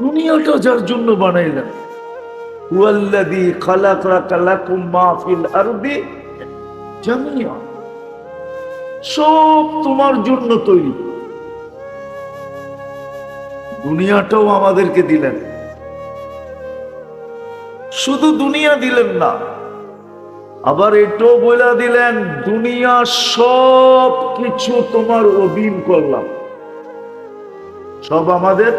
দুনিয়াটা যার জন্য বানাইলেন, হুয়াল্লাযী খালাকা লাকুম মা ফিল আরদি জামিয়া, সব তোমার জন্য তৈরি। দুনিয়াটাও আমাদেরকে দিলেন, শুধু দুনিয়া দিলেন না, আবার এটাও বলে দিলেন দুনিয়া সব কিছু তোমার অধীন করলাম। সব আমাদের।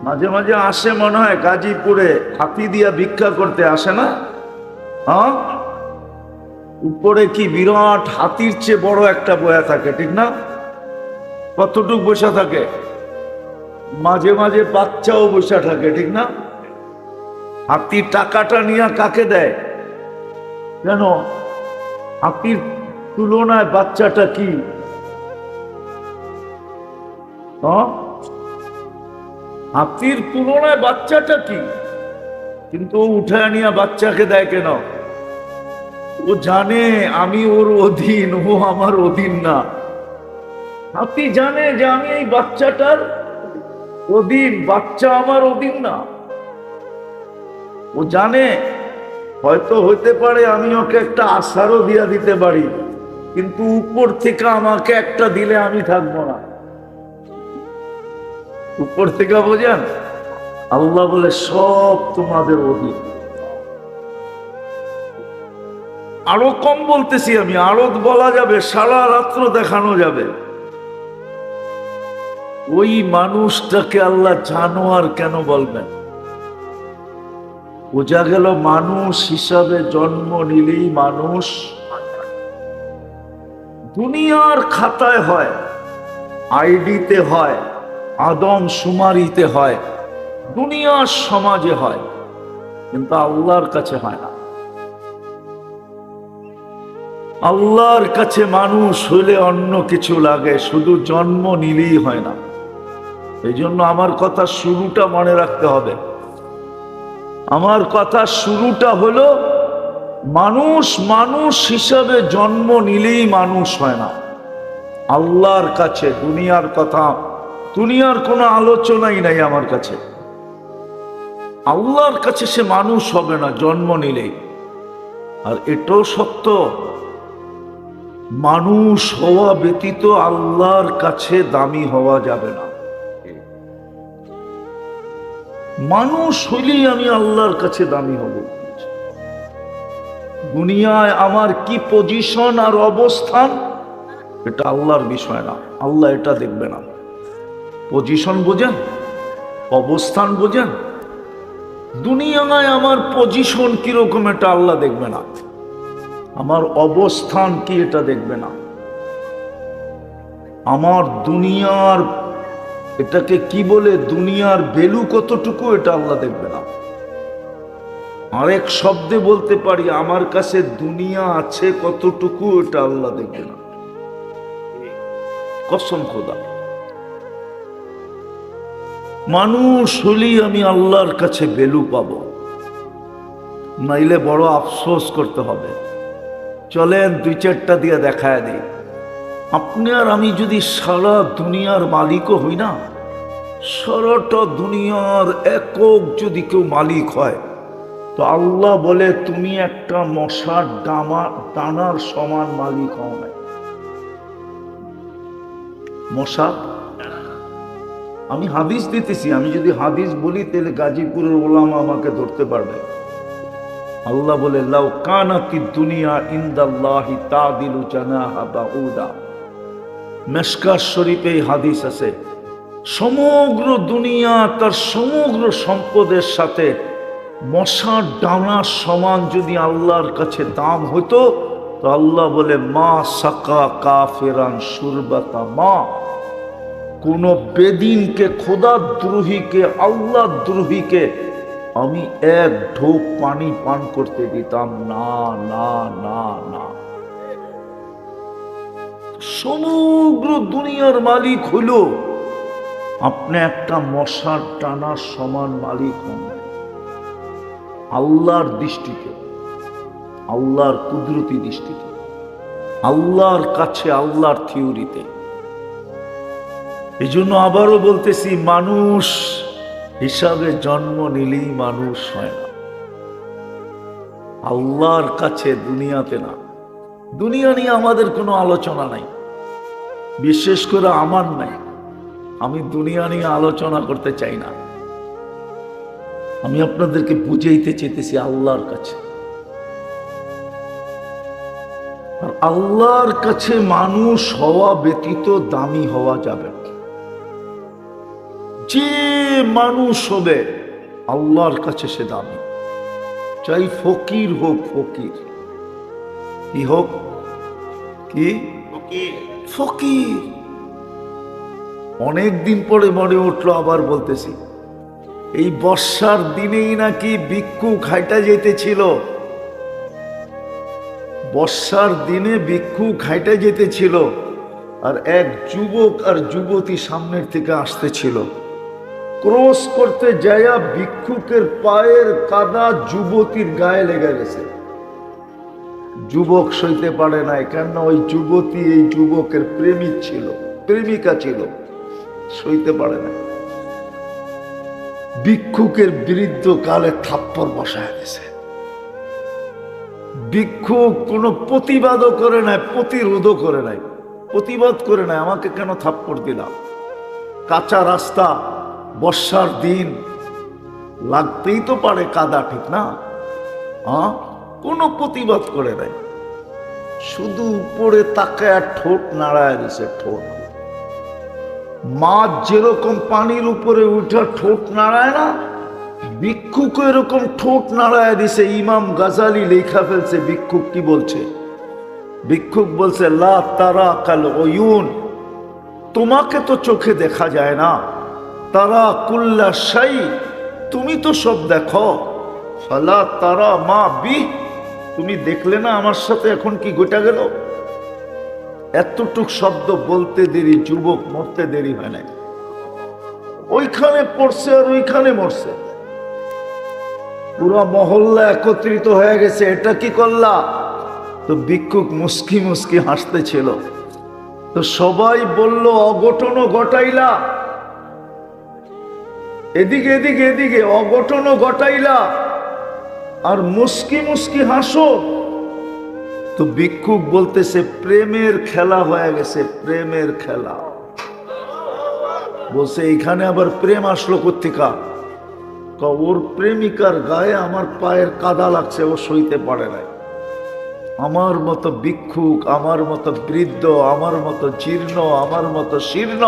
মাঝে মাঝে আসে মনে হয় গাজীপুরে হাতি দিয়া ভিক্ষা করতে আসে না? হ্যাঁ, উপরে কি বিরাট হাতির চেয়ে বড় একটা বয়া থাকে, ঠিক না? কতটুক বসা থাকে, মাঝে মাঝে বাচ্চাও বসা থাকে, ঠিক না? হাতির টাকাটা নিয়ে কাকে দেয়? কেন? হাতির তুলনায় বাচ্চাটা কি? হাতির তুলনায় বাচ্চাটা কি? কিন্তু উঠায় নিয়ে বাচ্চাকে দেয় কেন? ও জানে আমি ওর অধীন, ও আমার অধীন না। হাতি জানে যে আমি এই বাচ্চাটার অধীন, বাচ্চা আমার অধীন না। ও জানে হয়তো হইতে পারে আমি ওকে একটা আশারও দিয়া দিতে পারি, কিন্তু উপর থেকে আমাকে একটা দিলে আমি থাকবো না। উপর থেকে বোঝেন, আল্লাহ বলে সব তোমাদের অধীন। আরো কম বলতেছি আমি, আরো বলা যাবে, সারা রাত্র দেখানো যাবে। ওই মানুষটাকে আল্লাহ জানোয়ার কেন বলবেন? বোঝা গেল মানুষ হিসাবে জন্ম নিলেই মানুষ দুনিয়ার খাতায় হয়, আইডিতে হয়, আদম শুমারিতে হয়, দুনিয়ার সমাজে হয়, কিন্তু আল্লাহর কাছে হয় না। আল্লাহর কাছে মানুষ হইলে অন্য কিছু লাগে, শুধু জন্ম নিলেই হয় না। এই জন্য আমার কথা শুরুটা মনে রাখতে হবে। আমার কথা শুরুটা হলো মানুষ মানুষ হিসাবে জন্ম নিলেই মানুষ হয় না। আল্লাহর কাছে দুনিয়ার কথা, দুনিয়ার কোনো আলোচনাই নাই আমার কাছে। আল্লাহর কাছে সে মানুষ হবে না জন্ম নিলেই। আর এটাও সত্য, মানুষ হওয়া ব্যতীত আল্লাহর কাছে দামি হওয়া যাবে না। মানুষ হইলেই আমি আল্লাহর কাছে দামি হব। দুনিয়ায় আমার কি পজিশন আর অবস্থান, এটা আল্লাহর বিষয় না, আল্লাহ এটা দেখবে না। পজিশন বোঝেন, অবস্থান বোঝেন, দুনিয়ায় আমার পজিশন কিরকম এটা আল্লাহ দেখবে না, আমার অবস্থান কি এটা দেখবে না, আমার দুনিয়ার এটাকে কি বলে দুনিয়ার ভ্যালু কতটুকু এটা আল্লাহ দেখবে না। আরেক শব্দে বলতে পারি আমার কাছে দুনিয়া আছে কতটুকু এটা আল্লাহ দেখবে না। কসম খোদা, মানুষ হলেই আমি আল্লাহর কাছে ভ্যালু পাবো, নাইলে বড় আফসোস করতে হবে। চলেন দুই চারটা দিয়ে দেখায় দিই। আপনি আর আমি যদি সারা দুনিয়ার মালিকও হই না, সারাটা দুনিয়ার একক যদি কেউ মালিক হয়, তো আল্লাহ বলে তুমি একটা মশার দানার সমান মালিক হও না। মশা, আমি হাদিস দিতেছি, আমি যদি হাদিস বলি তাহলে গাজীপুরের ওলামা আমাকে ধরতে পারবে। আল্লাহ বলে লাউ কানাতিদ দুনিয়া ইনদাল্লাহি তাদিলু জানাহা বাউদা। মেশকাত শরীফে হাদিস আছে, সমগ্র দুনিয়া তার সমগ্র সম্পদের সাথে মশার ডানার সমান যদি আল্লাহর কাছে দাম হতো, তো আল্লাহ বলে মা সাকা কাফেরান সুরবাতা মা, কোন বেদিনকে, খোদা দ্রোহীকে, আল্লাহ দ্রোহীকে আমি এক ঢোক পানি পান করতে দিতাম না, না, না, না। সমগ্র দুনিয়ার মালিক হইল, আপনি একটা মশার টানার সমান মালিক হন আল্লাহর দৃষ্টিতে, আল্লাহর কুদরতি দৃষ্টিতে, আল্লাহর কাছে, আল্লাহর থিওরিতে। এই জন্য আবারও বলতেছি, মানুষ হিসাবে জন্ম নিলেই মানুষ হয় না, আল্লাহর কাছে, দুনিয়াতে না। দুনিয়া নিয়ে আমাদের কোনো আলোচনা নাই, বিশেষ করে আমার নাই। আমি দুনিয়া নিয়ে আলোচনা করতে চাই না। আমি আপনাদেরকে বুঝাইতে চেয়েছি আল্লাহর কাছে। আর আল্লাহর কাছে মানুষ হওয়া ব্যতীত দামি হওয়া যাবে না। যে মানুষ হবে আল্লাহর কাছে সে দামি, চাই ফকির হোক, ফকির কি হোক, কি ফকির। অনেকদিন পরে মনে উঠলো, আবার বলতেছি, এই বর্ষার দিনেই নাকি ভিক্ষু খাইটা যেতেছিল। বর্ষার দিনে ভিক্ষু খাইটা যেতেছিল, আর এক যুবক আর যুবতী সামনের থেকে আসতেছিল। ক্রস করতে যায়া ভিক্ষুকের পায়ের কাদা যুবতীর গায়ে লেগে গেছে। যুবক সইতে পারে নাই, কেন ওই যুবতী এই যুবকের প্রেমিক ছিল, প্রেমিকা ছিল, সইতে পারে না। ভিক্ষুকের বৃদ্ধ কালে থাপ্পড় বসায় দিয়েছে। ভিক্ষুক কোনো প্রতিবাদও করে নাই, প্রতিরোধও করে নাই, প্রতিবাদ করে নাই, আমাকে কেন থাপ্পড় দিলাম? কাঁচা রাস্তা, বর্ষার দিন, লাগতেই তো পারে কাদা, ঠিক না? কোনো প্রতিবাদ করে নাই, শুধু উপরে তাকায় ঠোঁট নাড়ায় দিছে। ঠোঁট, মাছ যেরকম পানির উপরে উঠা ঠোঁট নাড়ায় না, ভিক্ষুক এরকম ঠোঁট নাড়ায় দিছে। ইমাম গাজালি লেখা ফেলছে, ভিক্ষুক কি বলছে? ভিক্ষুক বলছে, লা তারা কাল ওয়ুন, তোমাকে তো চোখে দেখা যায় না, তারা কুল্লা শাই, তুমি তো সব দেখো, ফালা তারা মা বি, তুমি দেখলে না আমার সাথে এখন কি ঘটে গেল? এতটুক শব্দ বলতে দেরি, যুবক মরতে দেরি হয় না। ওইখানে পড়ছে আর ওইখানে মরছে, পুরো মহল্লা একত্রিত হয়ে গেছে, এটা কি করলা? তো ভিক্ষুক মুস্কি মুস্কি হাসতেছিল। তো সবাই বলল, অঘটনও ঘটাইলা, এদিকে এদিকে এদিকে অঘটনও ঘটাইলা, আর মুস্কি মুস্কি হাসো। তো ভিক্ষুক বলতেছে, প্রেমের খেলা হয়ে গেছে, প্রেমের খেলা। বলছে, এখানে আবার প্রেম আসলো কোত্থেকা? ওর প্রেমিকার গায়ে আমার পায়ের কাদা লাগছে, ও সইতে পারে নাই। আমার মতো ভিক্ষুক, আমার মতো বৃদ্ধ, আমার মতো জীর্ণ, আমার মতো শীর্ণ,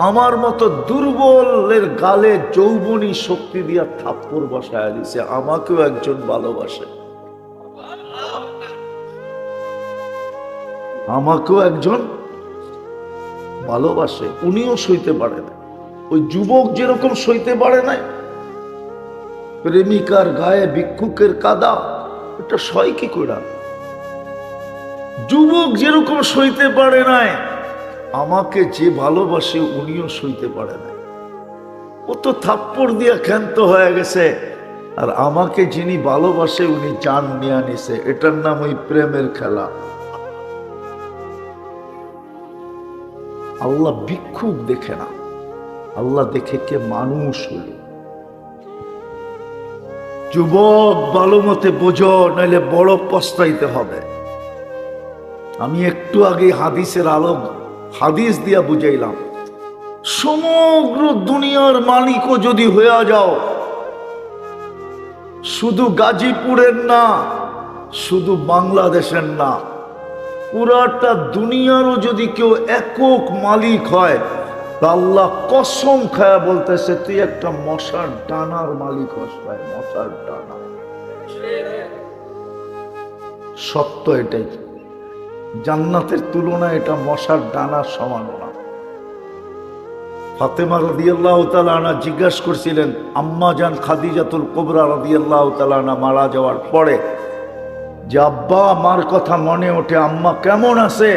আমার মতো দুর্বলের গালে যৌবনী শক্তি দিয়া থাপ্পড় বসায় দিছে। আমাকেও একজন ভালোবাসে, আমাকেও একজন ভালোবাসে, উনিও সইতে পারে না। ওই যুবক যেরকম সইতে পারে নাই, প্রেমিকার গায়ে ভিক্ষুকের কাদা, এটা সয় কি করে? যুবক যেরকম সইতে পারে নাই, আমাকে যে ভালোবাসে উনিও সইতে পারে না। ও তো থাপ্পড় দিয়া ক্ষান্ত হয়ে গেছে, আর আমাকে যিনি ভালোবাসে উনি জান নিয়ে নিছে। এটার নাম ওই প্রেমের খেলা। আল্লাহ ভিক্ষুক দেখে না, আল্লাহ দেখে কে মানুষ হল। যুবক ভালো মতে বোঝো, নাইলে বড় পস্তাইতে হবে। আমি একটু আগে হাদিসের আলোক, হাদিস দিয়া বুঝাইলাম, সমগ্র দুনিয়ার মালিকও যদি হইয়া যাও, শুধু গাজীপুরের না, শুধু বাংলাদেশের না, পুরাটা দুনিয়ারও যদি কেউ একক মালিক হয়, তা আল্লাহ কসম খায়া বলতেছে, তুই একটা মশার ডানার মালিক হস ভাই, মশার ডানা। সত্য এটাই, জান্নাতের তুলনায় এটা মশার ডানার সমান না। ফাতেমা রাদিয়াল্লাহু তাআলা আনহা জিজ্ঞাসা করছিলেন, আম্মা জান খাদিজাতুল কুবরা রাদিয়াল্লাহু তাআলা আনহা মারা যাওয়ার পরে, যে আব্বা মার কথা মনে ওঠে, আম্মা কেমন আছে?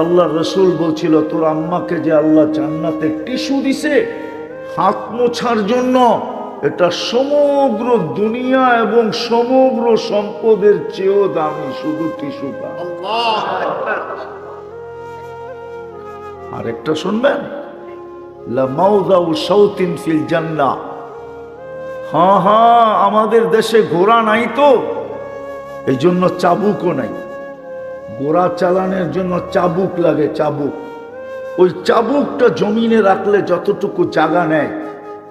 আল্লাহর রাসূল বলছিল, তোর আম্মাকে যে আল্লাহ জান্নাতে টিস্যু দিছে হাত মোছার জন্য, এটা সমগ্র দুনিয়া এবং সমগ্র সম্পদের চেয়েও দামি, শুধু টিস্যুটা। আরেকটা শুনবেন, লা মাউযাউ শাওতিন ফিল জান্নাহ হ্যাঁ হ্যাঁ, আমাদের দেশে ঘোড়া নাই তো, এই জন্য চাবুকও নাই। ঘোড়া চালানোর জন্য চাবুক লাগে, চাবুক। ওই চাবুকটা জমিনে রাখলে যতটুকু জায়গা নেয়,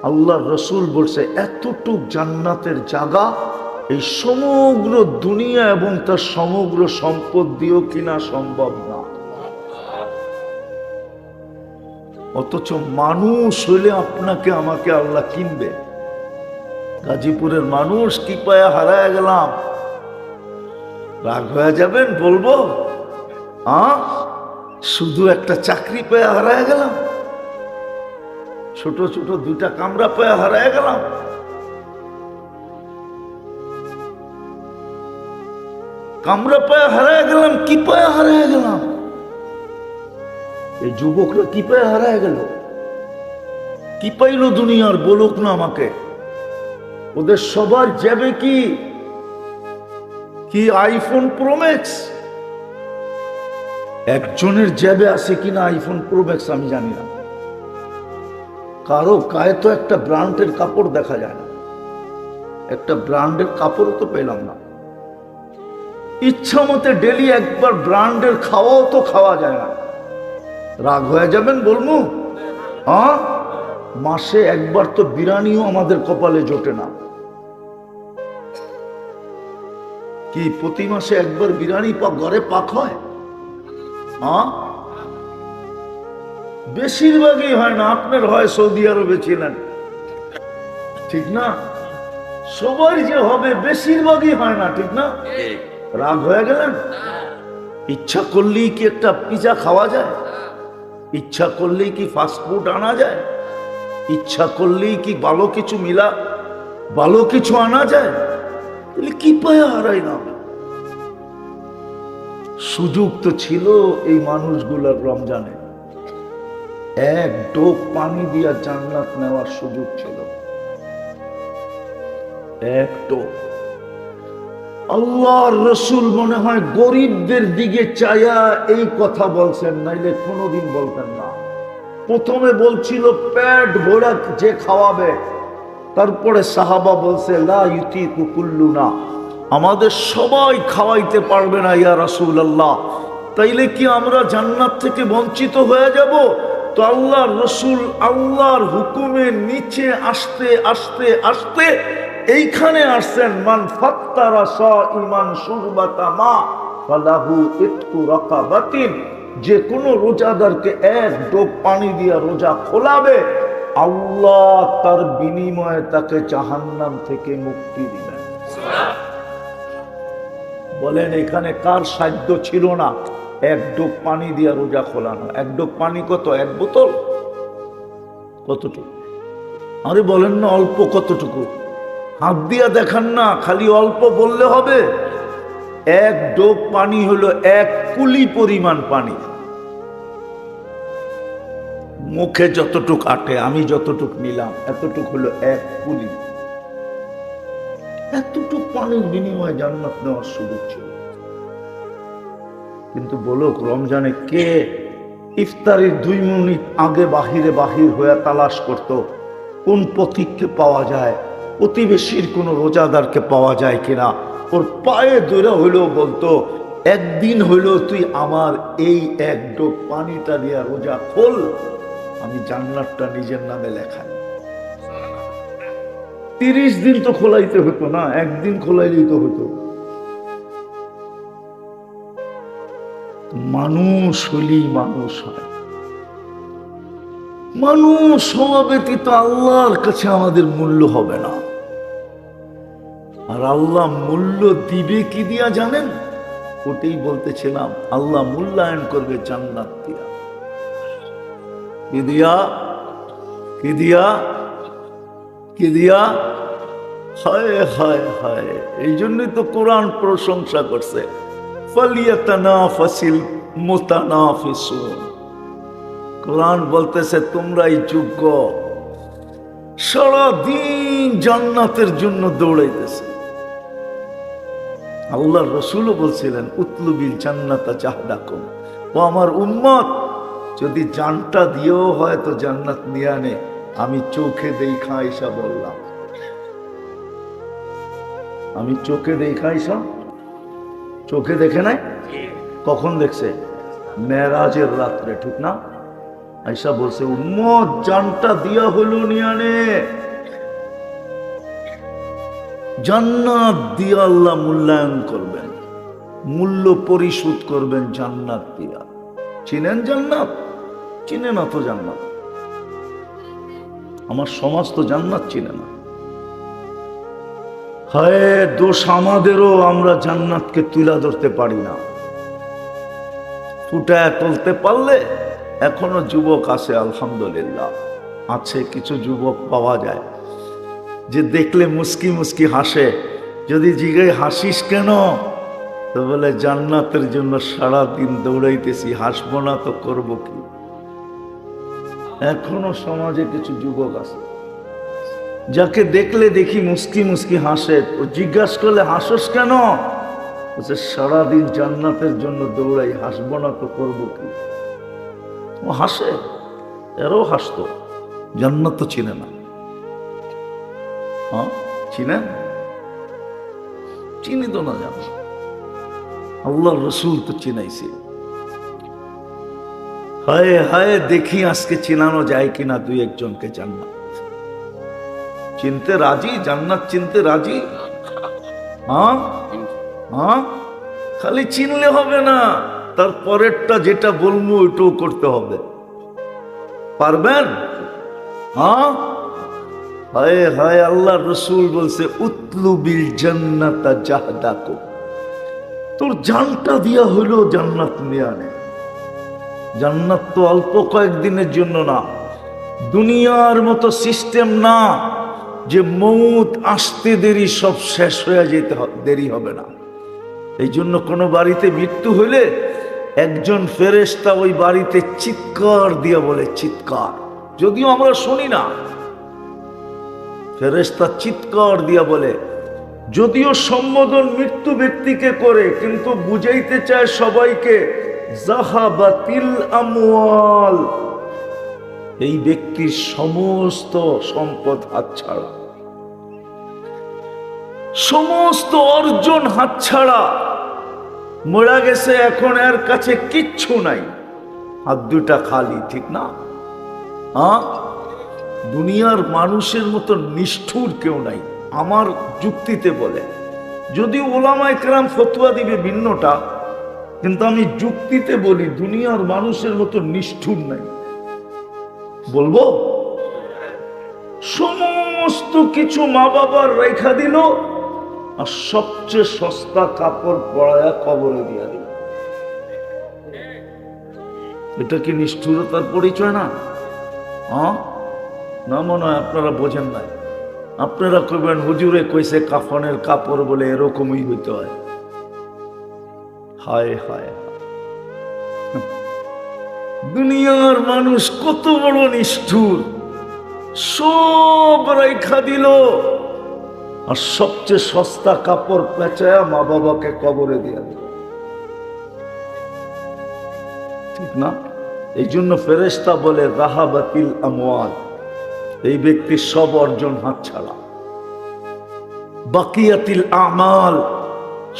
আল্লাহর রসুল বলছে এতটুক জান্নাতের জায়গা এই সমগ্র দুনিয়া এবং তার সমগ্র সম্পদ দিয়েও কিনা সম্ভব না। অথচ মানুষ হলে আপনাকে আমাকে আল্লাহ কিনবে। গাজীপুরের মানুষ কি পায়া হারায় গেলাম, রাগ হয়ে যাবেন বলবো? শুধু একটা চাকরি পেয়ে হারায় গেলাম, ছোট ছোট দুইটা কামরা পেয়ে হারায় গেলাম। কামরা পেয়ে হারায় গেলাম, কি পেয়ে হারায় গেলাম? এই যুবকরা কি পেয়ে হারায় গেল? কি পাইল দুনিয়ার, বলুক না আমাকে। ওদের সবার যাবে কি কি আইফোন প্রো ম্যাক্স? একজনের জ্যাবে আছে কিনা আইফোন প্রো ম্যাক্স আমি জানি না। কারো গায়ে তো একটা ব্র্যান্ডের কাপড় দেখা যায় না, একটা ব্র্যান্ডের কাপড়ও তো পেলাম না। ইচ্ছা মতে ডেলি একবার ব্র্যান্ডের খাওয়াও তো খাওয়া যায় না। রাগ হয়ে যাবেন বলবো? মাসে একবার তো বিরিয়ানিও আমাদের কপালে জোটে না। কি প্রতি মাসে একবার বিরিয়ানি ঘরে পাক হয়? বেশিরভাগই হয় না। আপনার হয় সৌদি আরবে ছিলেন, ঠিক না? সবাই যে হবে বেশিরভাগই হয় না, ঠিক না? রাগ হয়ে গেলেন? ইচ্ছা করলেই কি একটা পিজা খাওয়া যায়? ইচ্ছা করলেই কি ফাস্টফুড আনা যায়? ইচ্ছা করলেই কি ভালো কিছু আনা যায়? তাহলে কি পায় হারাই না? সুযোগ তো ছিল এই মানুষগুলোর রমজানে, এক ডোব পানি দিয়া জান্নাত নেওয়ার সুযোগ ছিল। এক ডোব। আল্লাহর রসুল মনে হয় গরিবদের দিকে চাইয়া এই কথা বলছেন, নাইলে কোনোদিন বলতেন না। প্রথমে বলছিল পেট ভরা যে খাওয়াবে, তারপরে সাহাবা বলছে লা ইউতিকু কুল্লুনা, আমাদের সবাই খাওয়াইতে পারবে না ইয়া রাসূলুল্লাহ। তাইলে কি আমরা জান্নাত থেকে বঞ্চিত হয়ে যাব? তো আল্লাহর রসুল আল্লাহর হুকুমের নিচে আসতে আসতে আসতে এইখানে আসছেন, মান ফাত্তারা সাইমান শুরবাতা মা ফালাহু ইতকু রাকাবাতিন, যে কোনো রোজাদারকে এক ডোব পানি দিয়া রোজা খোলাবে, আল্লাহ তার বিনিময়ে তাকে জাহান্নাম থেকে মুক্তি দিবেন। বলেন এখানে কার সাধ্য ছিল না এক ডোব পানি দিয়া রোজা খোলানো? এক ডোব পানি কত? এক বোতল? কতটুকু? আরে বলেন না অল্প কতটুকু? হাত দিয়া দেখান না, খালি অল্প বললে হবে? এক ডোব পানি হলো এক কুলি পরিমাণ পানি। মুখে যতটুক আটে, আমি যতটুক নিলাম এতটুক হলো এক কুলি। এতটুক পানির বিনিময়ে জান্নাত নেওয়ার সুযোগ ছিল। কিন্তু বলুক রমজানে কে ইফতারের 2 মিনিট আগে বাহির হয়ে তালাশ করত কোন পথিককে পাওয়া যায়, প্রতিবেশীর কোন রোজাদারকে পাওয়া যায় কিনা, ওর পায়ে ধরে হইলেও বলতো একদিন হইলেও তুই আমার এই এক ডোব পানিটা দিয়া রোজা খোল, আমি জান্নাতটা নিজের নামে লেখাই। 30 দিন তো খোলাইতে হতো না, একদিন খোলাইলেই তো হতো। মানুষ হলেই মানুষ হয়। মানুষ হওয়া ব্যতীত আল্লাহর কাছে আমাদের মূল্য হবে না। আর আল্লাহ মূল্য দিবে কি দিয়া জানেন? ওটাই বলতেছিলাম, আল্লাহ মূল্যায়ন করবে জান্নাত দিয়া। কি দিয়া? হায় হায় হায়। এই জন্যই তো কোরআন প্রশংসা করছে, ফালিয়াতানাফাসিল মুতানাফিসুন। কোরআন বলতেছে তোমরাই যোগ্য। সারাদিন জান্নাতের জন্য দৌড়াইতেছে। আল্লাহর রাসূলও বলছিলেন উতলুবিল জান্নাতা জাহদাকুম, ও আমার উম্মত যদি জানটা দিয়েও হয় তো জান্নাত নিয়ে আনে। আমি চোখে দেখা এসা বললাম, আমি চোখে দেখাইছ, চোখে দেখে নাই? কখন দেখছে? মেরাজের রাত্রে, ঠিক না? আয়েশা বলছে উম্মত জানটা দিয়া হলো নিয়ানে, জান্নাত দিয়া আল্লাহ মূল্যায়ন করবেন, মূল্য পরিশোধ করবেন জান্নাত দিয়া। চিনেন জান্নাত? চিনে না তো জান্নাত। আমার সমাজ তো জান্নাত চিনে না। হায় দোষ আমাদেরও, আমরা জান্নাতকে তুলে ধরতে পারি না। ফুটায় তুলতে পারলে এখনো যুবক আছে, আলহামদুলিল্লাহ আছে, কিছু যুবক পাওয়া যায় যে দেখলে মুস্কি মুস্কি হাসে। যদি জিগাই হাসিস কেন, তো বলে জান্নাতের জন্য সারাদিন দৌড়াইতেছি, হাসবো না তো করবো কি। এখনো সমাজে কিছু যুবক আছে যাকে দেখলে দেখি মুস্কি মুস্কি হাসে, ও জিজ্ঞাসা করলে হাসস কেন, বলছে সারাদিন জান্নাতের জন্য দৌড়াই, হাসবো না তো করবো কি। ও হাসে, এরও হাসতো, জান্নাত তো চিনে না। হ্যাঁ চিনেন? চিনি তো না জানো, আল্লাহ রসুল তো চিনাইছে। হায় হায় দেখি আজকে চিনানো যায় কিনা দুই একজনকে জান্নাত চিনতে রাজি, জান্নাত চিনতে রাজি। হ্যাঁ হ্যাঁ, খালি চিনলে হবে না, তার পরেরটা যেটা বলবো ওইটাও করতে হবে। পারবেন? হ্যাঁ। হায় হায় আল্লাহ রসুল বলছে উতলু বিল জান্নাতা জাহদাকু, তোর জানটা দিয়া হইল জান্নাত নিয়ে আনে। জান্নাত তো অল্প কয়েকদিনের জন্য না, দুনিয়ার মতো সিস্টেম না যে মৌত আসতে দেরি সব শেষ হয়ে যেতে দেরি হবে না। এই জন্য কোনো বাড়িতে মৃত্যু হইলে একজন ফেরেশতা ওই বাড়িতে চিৎকার দিয়া বলে, চিৎকার, যদিও আমরা শুনি না, ফেরেশতা চিৎকার দিয়া বলে, যদিও সম্বোধন মৃত্যু ব্যক্তিকে করে, কিন্তু বুঝাইতে চায় সবাইকে, যাহাবাতিল আমওয়াল, এই ব্যক্তির সমস্ত সম্পদ হাতছাড়া, সমস্ত অর্জন হাতছাড়া, মরা গেছে, এখন এর কাছে কিচ্ছু নাই, হাত দুটা খালি, ঠিক না? হ্যাঁ, দুনিয়ার মানুষের মতো নিষ্ঠুর কেউ নাই আমার যুক্তিতে বলে। যদি ওলামায়ে কেরাম ফতোয়া দিবে ভিন্নটা, কিন্তু আমি যুক্তিতে বলি দুনিয়ার মানুষের মতো নিষ্ঠুর নাই। বলবো সমস্ত কিছু মা বাবার রেখা দিল, আর সবচেয়ে সস্তা কাপড় পরায়া কবরে দিয়া দিল। এটা কি নিষ্ঠুরতার পরিচয় না? হ্যাঁ না, মনে হয় আপনারা বোঝেন নাই। আপনারা কইবেন হুজুরে কইছে কাফনের কাপড় বলে এরকমই হইতে হয়। হায় হায়, দুনিয়ার মানুষ কত বড় নিষ্ঠুর, সব রেখা দিল আর সবচেয়ে সস্তা কাপড় পেঁচায়া মা বাবাকে কবরে দিয়া দিল, ঠিক না? এই জন্য ফেরেশতা বলে যাহাবাতিল আমওয়াল, এই ব্যক্তির সব অর্জন হাতছাড়া। বাকিয়াতিল আমাল,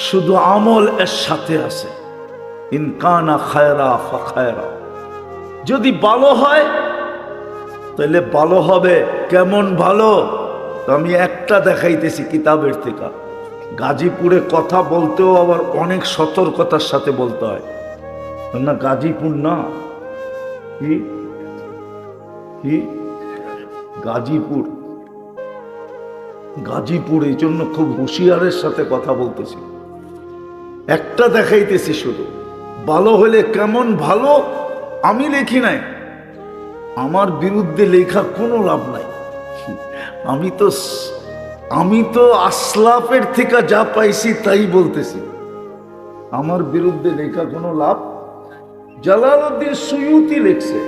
শুধু আমল এর সাথে আছে। ইন কানা খায়রা ফাখায়রা, যদি ভালো হয় তাহলে ভালো হবে। কেমন ভালো? আমি একটা দেখাইতেছি কিতাবের থেকে। গাজীপুরে কথা বলতেও আবার অনেক সতর্কতার সাথে বলতে হয় না, গাজীপুর না, কি কি গাজীপুর, গাজীপুর, এই জন্য খুব হুঁশিয়ারের সাথে কথা বলতেছি। একটা দেখাইতেছি শুধু, ভালো হলে কেমন ভালো আমি লিখি নাই, আমার বিরুদ্ধে লেখা কোনো লাভ নাই। আমি তো আসলাফের থেকে যা পাইছি তাই বলতেছি, আমার বিরুদ্ধে লেখা কোনো লাভ। জালালউদ্দিন সুয়ুতি লিখছে,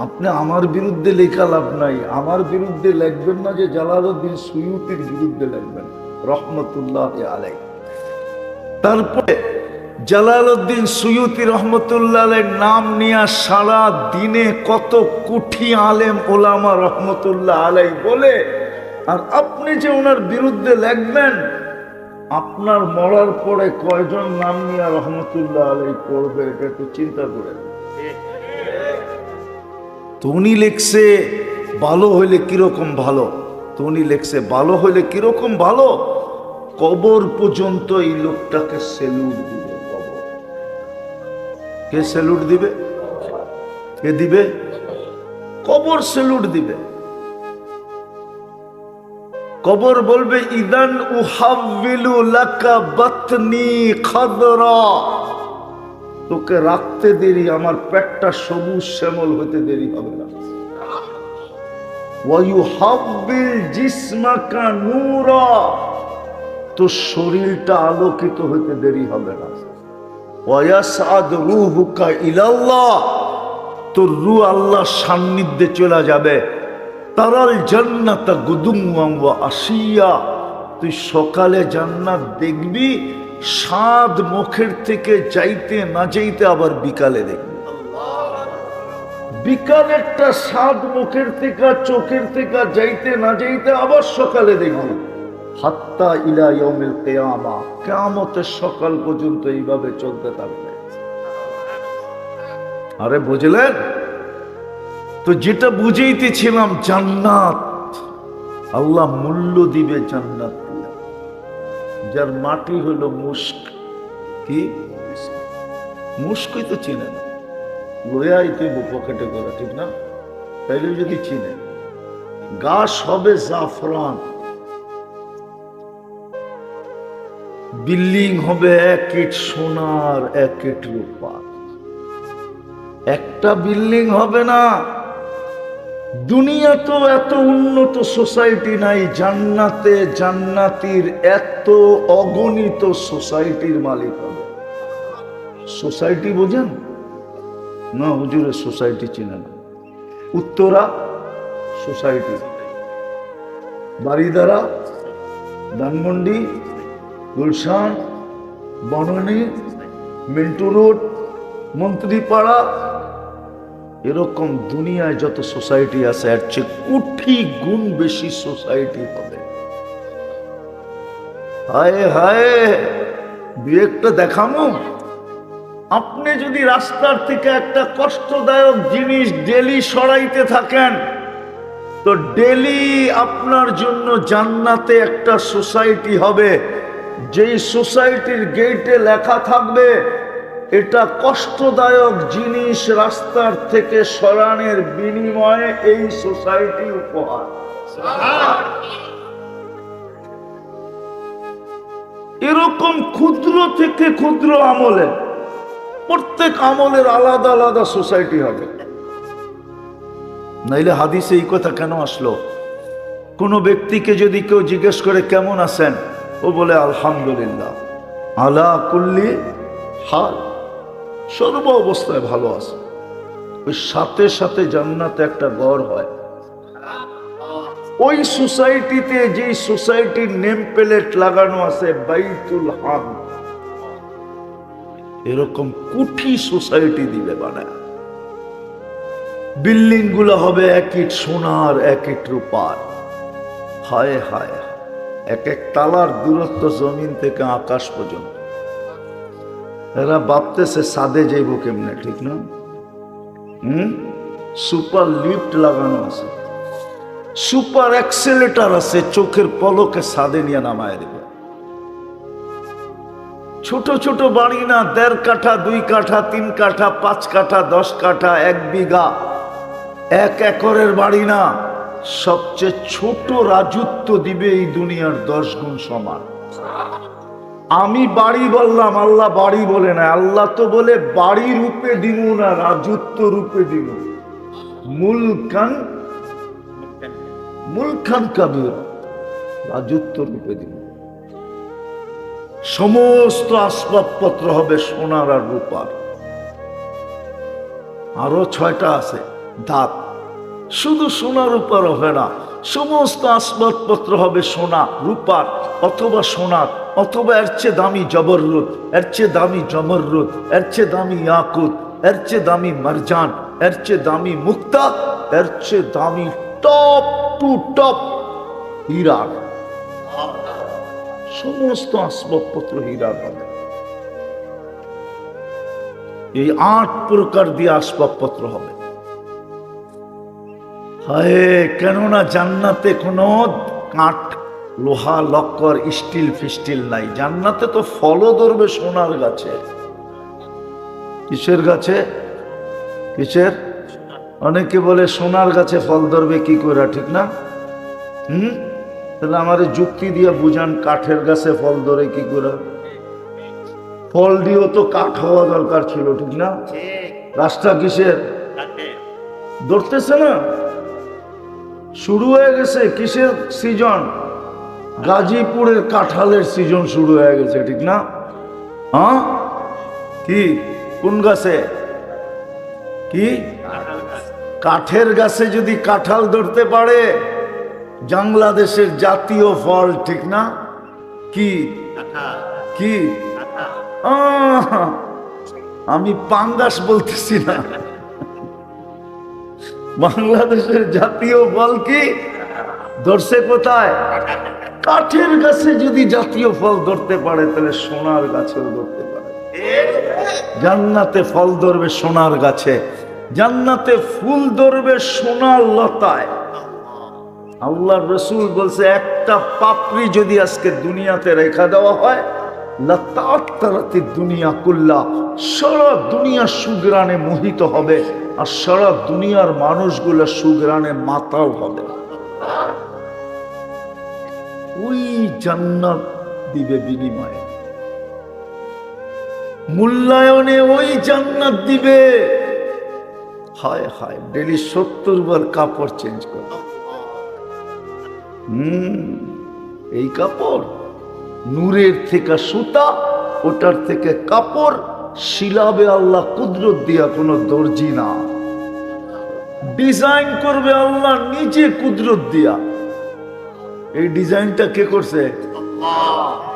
আপনি আমার বিরুদ্ধে লেখা লাভ নাই, আমার বিরুদ্ধে লিখবেন না, যে জালালউদ্দিন সুয়ুতির বিরুদ্ধে লিখবেন রহমতুল্লাহ আলাইহি। তারপরে জালালউদ্দিন সুয়ুতি রহমতুল্লাহ আলাইহির নাম নিয়ে সারা দিনে কত কোটি আলেম ওলামা রহমতুল্লাহ আলাইহি বলে, আর আপনি যে ওনার বিরুদ্ধে লিখবেন, আপনার মরার পরে কয়জন নাম নিয়ে রহমতুল্লাহ আলাইহি পড়বে, এটা একটু চিন্তা করেন। তো উনি লিখছে ভালো হইলে কিরকম ভালো, তো উনি লিখছে ভালো হইলে কিরকম ভালো, কবর পর্যন্ত এই লোকটাকে স্যালুট দিবে। কবর কে স্যালুট দিবে? কে দিবে? কবর স্যালুট দিবে। কবর বলবে ইদান উহাব্বিলু লাকা বাতনি খাদরা, তোকে রাখতে দেরি, আমার পেটটা সবুজ শ্যামল হতে দেরি হবে না। ওয়া ইউহাব্বিল জিসমাকা নূরা, তোর শরীরটা আলোকিত হতে দেরি হবে না। ওয়া ইয়াসআদ রূহুকা ইলাল্লাহ, তোর রূহ আল্লাহর সান্নিধ্যে চলে যাবে। তারাল জান্নাতা গুদুওয়ান ওয়া আশিয়া, তুই সকালে জান্নাত দেখবি, স্বাদ মুখের থেকে যাইতে না যাইতে আবার বিকালে দেখবি। বিকালেরটা স্বাদ মুখের থেকে চোখের থেকে যাইতে না যাইতে আবার সকালে দেখবি। হাত্তা ইলা ইয়াউমিল কিয়ামা, কিয়ামতের সকাল পর্যন্ত এইভাবে চলতে থাকবে। আরে বুঝলেন তো? যেটা বুঝাইতেছিলাম, জান্নাত আল্লাহ মূল্য দিবে জান্নাত দিয়ে। যার মাটি হলো মুস্ক, কি মুস্কই তো চিনে না, লয়াই তুই পকেটে করে, ঠিক না? তাইলে যদি চিনে, গাছ হবে জাফরান, বিল্ডিং হবে এক ইট সোনার এক ইট রূপা। একটা বিল্ডিং হবে না, দুনিয়া তো এত উন্নত সোসাইটি নাই, জান্নাতে জান্নাতির এত অগণিত সোসাইটির মালিক হবে। সোসাইটি বোঝেন না? হুজুরের সোসাইটি চিনে না। উত্তরা সোসাইটি, বারিদারা, ধানমন্ডি, গুলশান, বননী, মিন্টু রোড, মন্ত্রীপাড়া, এরকম দুনিয়ায় যত সোসাইটি আছে এর চেয়ে কোটি গুণ বেশি সোসাইটি হবে। হায় হায়, দুই একটা দেখামো। আপনি যদি রাস্তার থেকে একটা কষ্টদায়ক জিনিস ডেলি সরাইতে থাকেন, তো ডেলি আপনার জন্য জান্নাতে একটা সোসাইটি হবে, যেই সোসাইটির গেটে লেখা থাকবে এটা কষ্টদায়ক জিনিস রাস্তার থেকে সরানোর বিনিময়ে এই সোসাইটি উপহার। এরকম ক্ষুদ্র থেকে ক্ষুদ্র আমলে, প্রত্যেক আমলের আলাদা আলাদা সোসাইটি হবে। নাইলে হাদিসে এই কথা কেন আসলো? কোন ব্যক্তিকে যদি কেউ জিজ্ঞেস করে কেমন আছেন, ও বলে আলহামদুলিল্লাহ, আলা কুল্লি হাল, সর্ব অবস্থায় ভালো আছে। ওই সাথে সাথে জান্নাতে একটা ঘর হয়। ওই সোসাইটিতে, যে সোসাইটির নেম প্লেট লাগানো আছে বাইতুল হাম, এরকম কোটি সোসাইটি দিবে বানায়। বিল্ডিং গুলো হবে এক ইট সোনার এক ইট রূপার। হায় হায়, এক এক তালার দূরত্ব জমিন থেকে আকাশ পর্যন্ত। এরা ভাবতেছে সাদে যাইব কেমনে, ঠিক না? সুপার লিফট লাগানো আছে, সুপার অ্যাক্সেলেটার আছে, চোখের পলকে সাদে নিয়ে নামায় দেবে। ছোট ছোট বাড়ি না, 1.5 কাঠা 2 কাঠা 3 কাঠা 5 কাঠা 10 কাঠা 1 বিঘা 1 একরের বাড়ি না, সবচেয়ে ছোট রাজত্ব দিবে এই দুনিয়ার 10 গুণ সমান। আমি বাড়ি বললাম, আল্লাহ বাড়ি বলে না। আল্লাহ তো বলে বাড়ি রূপে দিব না, রাজত্ব রূপে দিব। মুলকান মুলকান কাবীর, রাজত্ব রূপে দিব। সমস্ত আসবাবপত্র হবে সোনার আর রূপার। আরো 6টা আছে দাঁত, শুধু সোনা রূপার হবে না, সমস্ত আসবাবপত্র হবে সোনা রূপার, অথবা সোনার, অথবা এর চেয়ে দামি জবররুদ, এর চেয়ে দামি জমররুদ, এর চেয়ে দামি ইয়াকুত, এর চেয়ে দামি মারজান, এর চেয়ে দামি মুক্তা, এর চেয়ে দামি টপ টু টপ হীরার, সমস্ত আসবাবপত্র হীরার হবে। এই 8 প্রকার দিয়ে আসবাবপত্র হবে। হায়, কেননা জান্নাতে কোনো কাঠ, লোহা, লক্কর, স্টিল ফিস্টিল নাই। জান্নাতে তো ফলও ধরবে সোনার গাছে। কিসের গাছে? কিসের? অনেকে বলে সোনার গাছে ফল ধরবে কি করে, ঠিক না? তাহলে আমার যুক্তি দিয়ে বুঝান, কাঠের গাছে ফল ধরে কি করে? ফল দিয়েও তো কাঠ হওয়া দরকার ছিল, ঠিক না? গাছটা কিসের? ধরতেছে না। শুরু হয়ে গেছে কিসের সিজন? গাজীপুরের কাঁঠালের সিজন শুরু হয়ে গেছে, ঠিক না? হ্যাঁ, কি কোন গাছে? কি কাঠের গাছে যদি কাঁঠাল ধরতে পারে, বাংলাদেশের জাতীয় ফল, ঠিক না? কি কি আমি পাঙ্গাস বলতেছি না, বাংলাদেশের জাতীয় ফল কি ধরছে কোথায়? কাঠের গাছে যদি জাতীয় ফল ধরতে পারে, তাহলে সোনার গাছেও ধরতে পারে। জান্নাতে ফল ধরবে সোনার গাছে, জান্নাতে ফুল ধরবে সোনার লতায়। আল্লাহর রাসূল বলছে, একটা পাপড়ি যদি আজকে দুনিয়াতে রেখা দেওয়া হয়, লাতাআত্তারাতি দুনিয়া কুল্লা, সারা দুনিয়া সুগ্রানে মোহিত হবে, আর সারা দুনিয়ার মানুষগুলো সুগ্রানে মাতাল হবে। ওই জান্নাত দিবে বিনিময়ে, মূল্যায়নে ওই জান্নাত দিবে। হায় হায়, ডেলি 70 বার কাপড় চেঞ্জ করে। এই কাপড় নূরের থেকে সুতা, ওটার থেকে কাপড় শিলাবে আল্লাহ কুদরত দিয়া, কোনো দর্জি না। ডিজাইন করবে আল্লাহ নিজে কুদরত দিয়া। এই ডিজাইনটা কে করছে?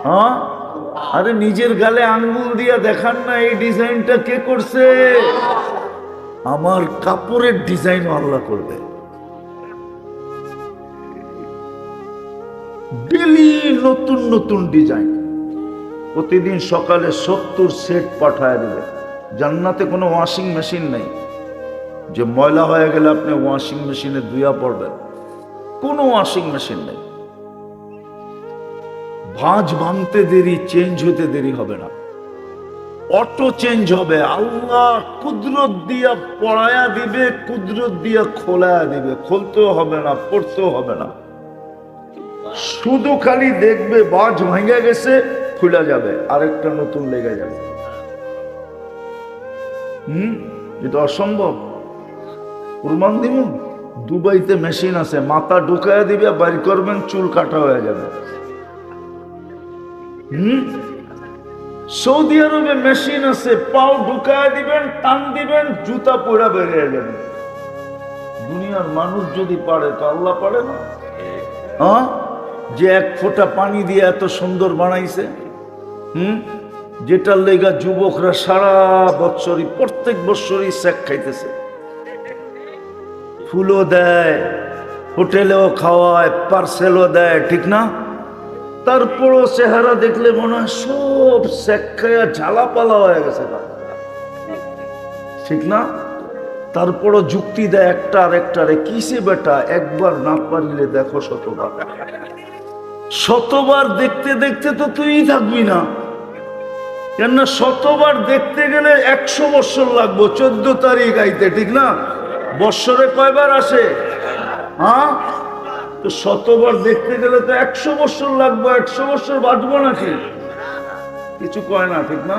হ্যাঁ, আরে নিজের গালে আঙ্গুল দিয়া দেখান না, এই ডিজাইনটা কে করছে? আমার কাপড়ের ডিজাইন আল্লাহ করবে। ডেলি নতুন নতুন ডিজাইন, প্রতিদিন সকালে 70 সেট পাঠায় দেবে। জান্নাতে কোনো ওয়াশিং মেশিন নেই যে ময়লা হয়ে গেলে আপনি ওয়াশিং মেশিনে ধুয়া পড়বেন, কোনো ওয়াশিং মেশিন নেই। ভাঁজ ভাঙতে দেরি, চেঞ্জ হতে দেরি হবে না, অটো চেঞ্জ হবে। আল্লাহ কুদরত দিয়া পড়ায়া দিবে, কুদরত দিয়া খোলায়া দিবে। খুলতেও হবে না, পড়তেও হবে না, শুধু খালি দেখবে ভাঁজ ভেঙে গেছে, খুলে যাবে, আরেকটা নতুন লেগে যাবে। এটা অসম্ভব। প্রমাণ দিব, দুবাইতে মেশিন আছে, মাথা ঢুকায় দিবে, বাইর করবেন, চুল কাটা হয়ে যাবে। সৌদি আরবে মেশিন আছে, পাও ঢুকায় দিবেন, টান দিবেন, জুতা পড়া বেরিয়ে যাবে। দুনিয়ার মানুষ যদি পারে, তো আল্লাহ পারে না? হ্যাঁ, যে 1 ফোঁটা পানি দিয়ে এত সুন্দর বানাইছে, যেটার লেগা যুবকরা সারা বছরই, প্রত্যেক বছরই শেক খাইতেছে, ফুলও দেয়, হোটেলেও খাওয়ায়, পার্সেলও দেয়, ঠিক না? তারপরও চেহারা দেখলে মনে হয় সব শেক খাইয়া ঝালাপালা হয়ে গেছে, ঠিক না? তারপরও যুক্তি দেয় একটা আর একটারে, কিসে বেটা, একবার না পারলে দেখো শতবার। শতবার দেখতে দেখতে তো তুই থাকবি না, কেননা শতবার দেখতে গেলে 100 বছর লাগবো। 14 তারিখ আইতে, ঠিক না? বৎসরে কয়বার আসে? হ্যাঁ, তো শতবার দেখতে গেলে তো 100 বছর লাগবে। 100 বছর বাঁচবো নাকি? কিছু কয় না, ঠিক না?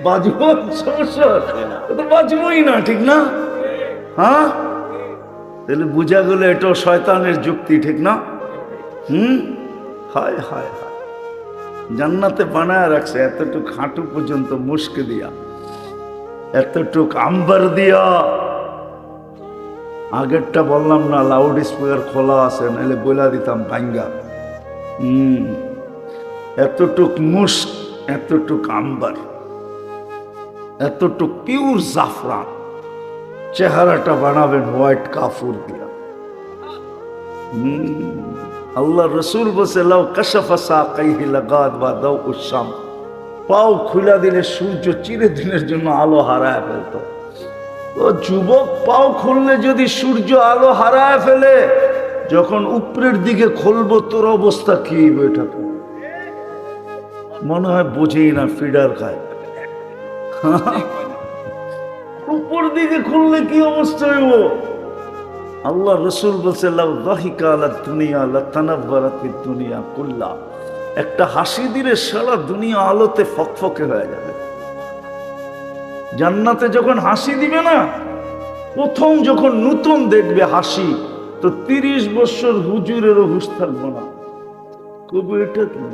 বাঁচবো 100 বছর? তো বাঁচবোই না, ঠিক না? হ্যাঁ, তাহলে বুঝা গেলে এটাও শয়তানের যুক্তি, ঠিক না? হায় হায় হায়, জান্নাতে বানায় রাখছে এতটুক হাঁটু পর্যন্ত মুস্কে দিয়া, এতটুক আম্বার দিয়া। আগেরটা বললাম না, লাউড স্পিকার খোলা আছে, নাহলে বলে দিতাম ভাঙ্গা। এতটুক মুস্ক, এতটুক আম্বার, এতটুক পিওর জাফরান। চেহারাটা বানাবেন হোয়াইট কাফুর দিয়া। আল্লাহ রসুল বলছে লাউ কাশাফা সাকাইহি লাগাদ বা দাউ উসাম, পাও খুলা দিলে সূর্য চিরদিনের জন্য আলো হারায় ফেলতো। ও যুবক, পাও খুললে যদি সূর্য আলো হারায় ফেলে, যখন উপরের দিকে খুলবো তোর অবস্থা কি হইবে? এটা তো মনে হয় বোঝেই না, ফিডার খায়। উপর দিকে খুললে কি অবস্থা হইব? আল্লাহ রসুল বলছে লাউ দাহিকা আলা দুনিয়া লাতানাব্বারাতিদ দুনিয়া কুল্লা, একটা হাসি দিলে সারা দুনিয়া আলোতে ফকফকে হয়ে যাবে। জান্নাতে যখন হাসি দিবে না, প্রথম যখন নতুন দেখবে হাসি, তো 30 বছর হুজুরেরও হুশ থাকবো না, কবি এটা কি?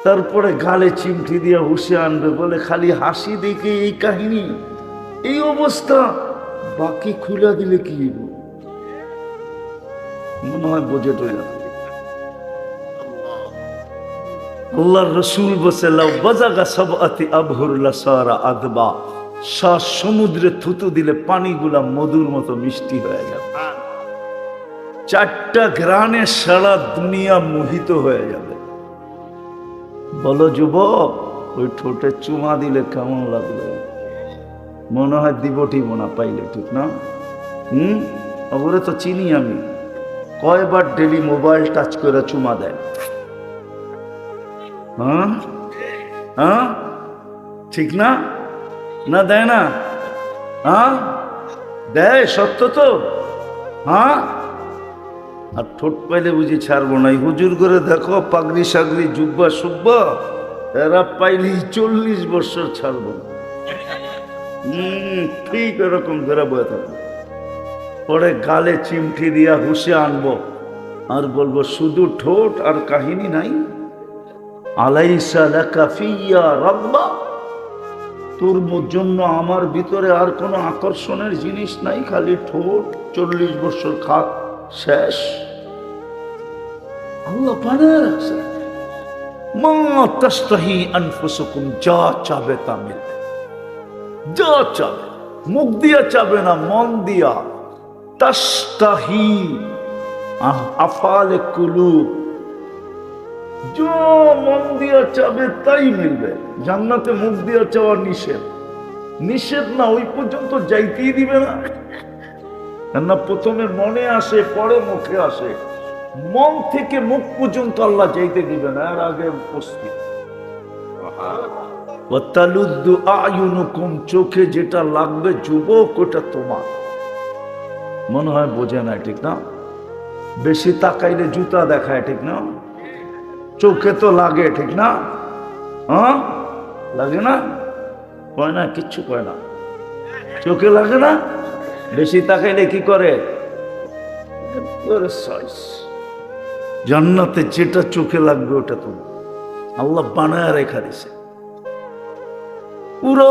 তারপরে গালে চিমটি দিয়ে হুশে আনবে, বলে খালি হাসি দেখে এই কাহিনী, এই অবস্থা, বাকি খুলে দিলে কি হইব? মনে হয় বোঝে টইলা। আল্লাহর রাসূল বলে লাউ বাজাগা সাবআতি আবহুর লাসারা আদবা, শ্বাস সমুদ্রে থুতু দিলে পানিগুলা মধুর মতো মিষ্টি হয়ে যাবে। 4টা ঘ্রাণে সারা দুনিয়া মোহিত হয়ে যাবে। বলো যুবক, ওই ঠোঁটে চুমা দিলে কেমন লাগলো? মনে হয় দিবটি মোনা পাইলে, ঠিক না? ওগুলো তো চিনি আমি, কয়বার ডেলি মোবাইল টাচ করে চুমা দেয়। হ্যাঁ হ্যাঁ, ঠিক না? না দেয় না? হ্যাঁ দেয়, সত্য তো। হ্যাঁ, আর ঠোঁট পাইলে বুঝি ছাড়বো না। হুজুর করে দেখো, পাগড়ি সাগড়ি জুব্বা সুব্বা, এরা পাইলে 40 বছর ছাড়বো না। ঠিক এরকম ধরে বয়ে থাকবো। পরে গালে চিমটি দিয়া হুশে আনবো, আর বলবো শুধু ঠোঁট আর কাহিনী নাই। আলাইসা লাকা ফিয়া রাগবা, তোর জন্য আমার ভিতরে আর কোনো আকর্ষণের জিনিস নাই, খালি ঠোঁট। 40 বছর খা শেষ। আল্লাহ বানায় রাখছে। মা তাস্তাহি আনফুসুকুম, যা চাবে তা মিলবে। যা চাবে, মুখ দিয়া চাবে না, মন দিয়া। তাস্তাহি আফালে কুলুব, যা মন দিয়া চাবে তাই মিলবে। জান্নাতে মুখ দিয়া চাওয়া নিষেধ। নিষেধ না, ওই পর্যন্ত যাইতেই দিবে না। না, প্রথমে মনে আসে, পরে মুখে আসে। মন থেকে মুখ পর্যন্ত আল্লাহ যাইতে দিবে না, এর আগে উপস্থিত। ওয়াতালুদ্দু আয়ুনুকুম, চোখে যেটা লাগবে যুবক, ওটা তোমার। মনে হয় বোঝে না, ঠিক না? বেশি তাকাইলে জুতা দেখায়, ঠিক না? চোখে তো লাগে, ঠিক না? হ্যাঁ লাগে না? কয় না, কিচ্ছু কয় না। চোখে লাগে না? বেশি তাকাইলে কি করে? জান্নাতে যেটা চোখে লাগবে ওটা তো আল্লাহ বানায় রেখা দিছে। পুরো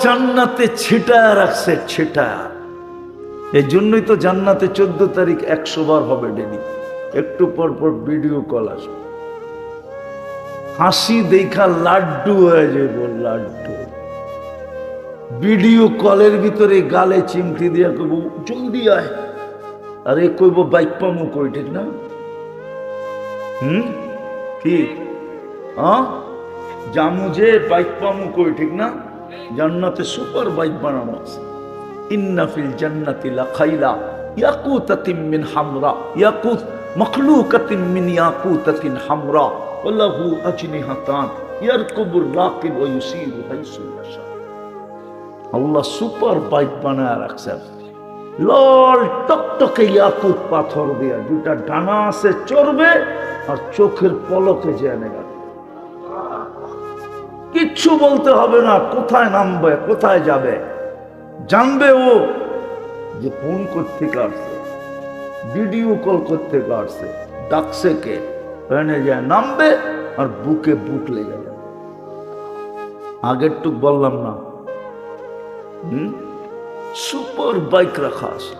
জান্নাতে ছিটায় রাখছে, ছিটায়। এই জন্যই তো জান্নাতে 14 তারিখ 100 বার হবে ডেলি। একটু পর পর ভিডিও কল আসবে, হাসি দেখা লাড্ডু হয়ে যাবে, লাড্ডু। ভিডিও কলের ভিতরে গালে চিমটি দিয়া কইব জলদি আয়, আরে কইব বাইক পামু কই, ঠিক না? কি জামু যে বাইক পামু কই, ঠিক না? জান্নাতে সুপার বাইক বানানো আছে। ইন্না ফিল জান্নাতি লাখাইলা ইয়াকুতাতিন মিন হামরা, ইয়াকুত মাখলুকাতিন মিন ইয়াকুতাতিন হামরা ওয়ালাহু আজনিহাতান ইয়ারকুবুর রাকিব ওয়া ইউসিরু হাইসু ইয়াশা। আল্লাহ সুপার বাইক বানায় রাখছে, লাল টকটকে ইয়াকুত পাথর দিয়া, দুটা ডানা আছে, চড়বে আর চোখের পলকে জেনে গেল। কিচ্ছু বলতে হবে না, কোথায় নামবে, কোথায় যাবে জানবে ও, যে ফোন করতে আসছে, ভিডিও কল করতে আসছে, ডাকছে কে, ওখানে যায় নামবে আর বুকে বুক লেগে যাবে। আগের টুক বললাম না, সুপার বাইক রাখা আছে,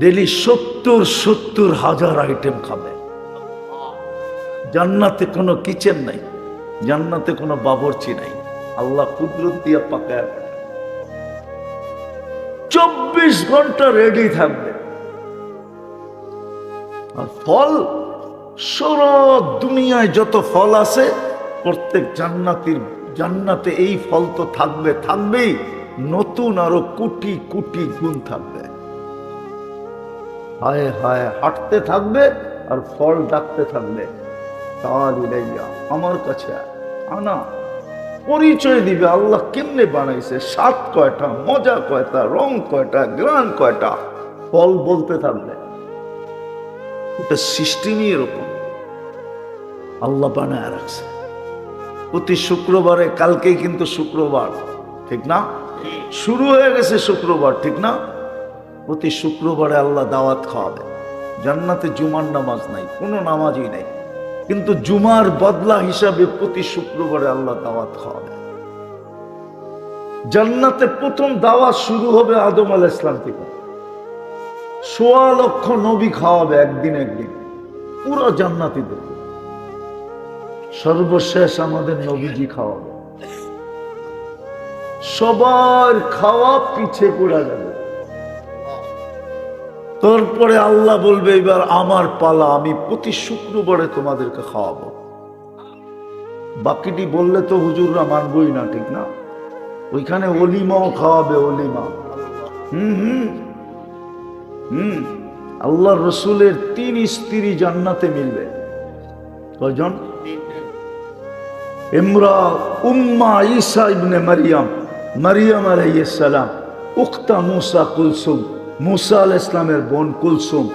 ডেলি 70 হাজার আইটেম খাবে। জান্নাতে কোনো কিচেন নাই, জান্নাতে কোনো বাবরচি নাই, আল্লাহ কুদরত দিয়া পাকায় 24 ঘন্টা রেডি থাকবে। আর ফল সারা দুনিয়ায় যত ফল আছে প্রত্যেক জান্নাতে এই ফল তো থাকবেই, নতুন আরো কোটি কোটি গুণ থাকবে। হায় হায় হাঁটতে থাকবে আর ফল ডাকতে থাকবে, তাল ইলাইয়া, আমার কাছে আনা। পরিচয় দিবে আল্লাহ কেমনে বানাইছে, স্বাদ কয়টা, মজা কয়টা, রং কয়টা, গ্রান কয়টা, ফল বলতে থাকবে। এটা সিস্টেমই এরকম আল্লাহ বানায় রাখছে। প্রতি শুক্রবারে, কালকেই কিন্তু শুক্রবার, ঠিক না? শুরু হয়ে গেছে শুক্রবার, ঠিক না? প্রতি শুক্রবারে আল্লাহ দাওয়াত খাওয়াবে। জান্নাতে জুমার নামাজ নাই, কোনো নামাজই নাই, কিন্তু জুমার বদলা হিসাবে প্রতি শুক্রবারে আল্লাহ দাওয়াত খাওয়াবে। জান্নাতে প্রথম দাওয়াত শুরু হবে আদম আলাইহিস সালাম থেকে। ১৬ লক্ষ নবী খাওয়াবে একদিন, পুরো জান্নাতীদের। সর্বশেষ আমাদের নবীজি খাওয়াবে। সবার খাওয়া পিছে পড়া যাবে। তারপরে আল্লাহ বলবে এবার আমার পালা, আমি প্রতি শুক্রবারে তোমাদেরকে খাওয়াবো। বাকিটি বললে তো হুজুররা মানবই না, ঠিক না? ওইখানে অলিমাও খাওয়াবে, অলিমা। আল্লাহ রসুলের ৩ স্ত্রী জান্নাতে মিলবে। কয়জন? ইমরা উম্মা ঈসা ইবনে মারিয়াম আলাইহিস সালাম, উখতা মুসা কুলসুম, মুসা আলাইহিস সালামের বোন কুলসুম,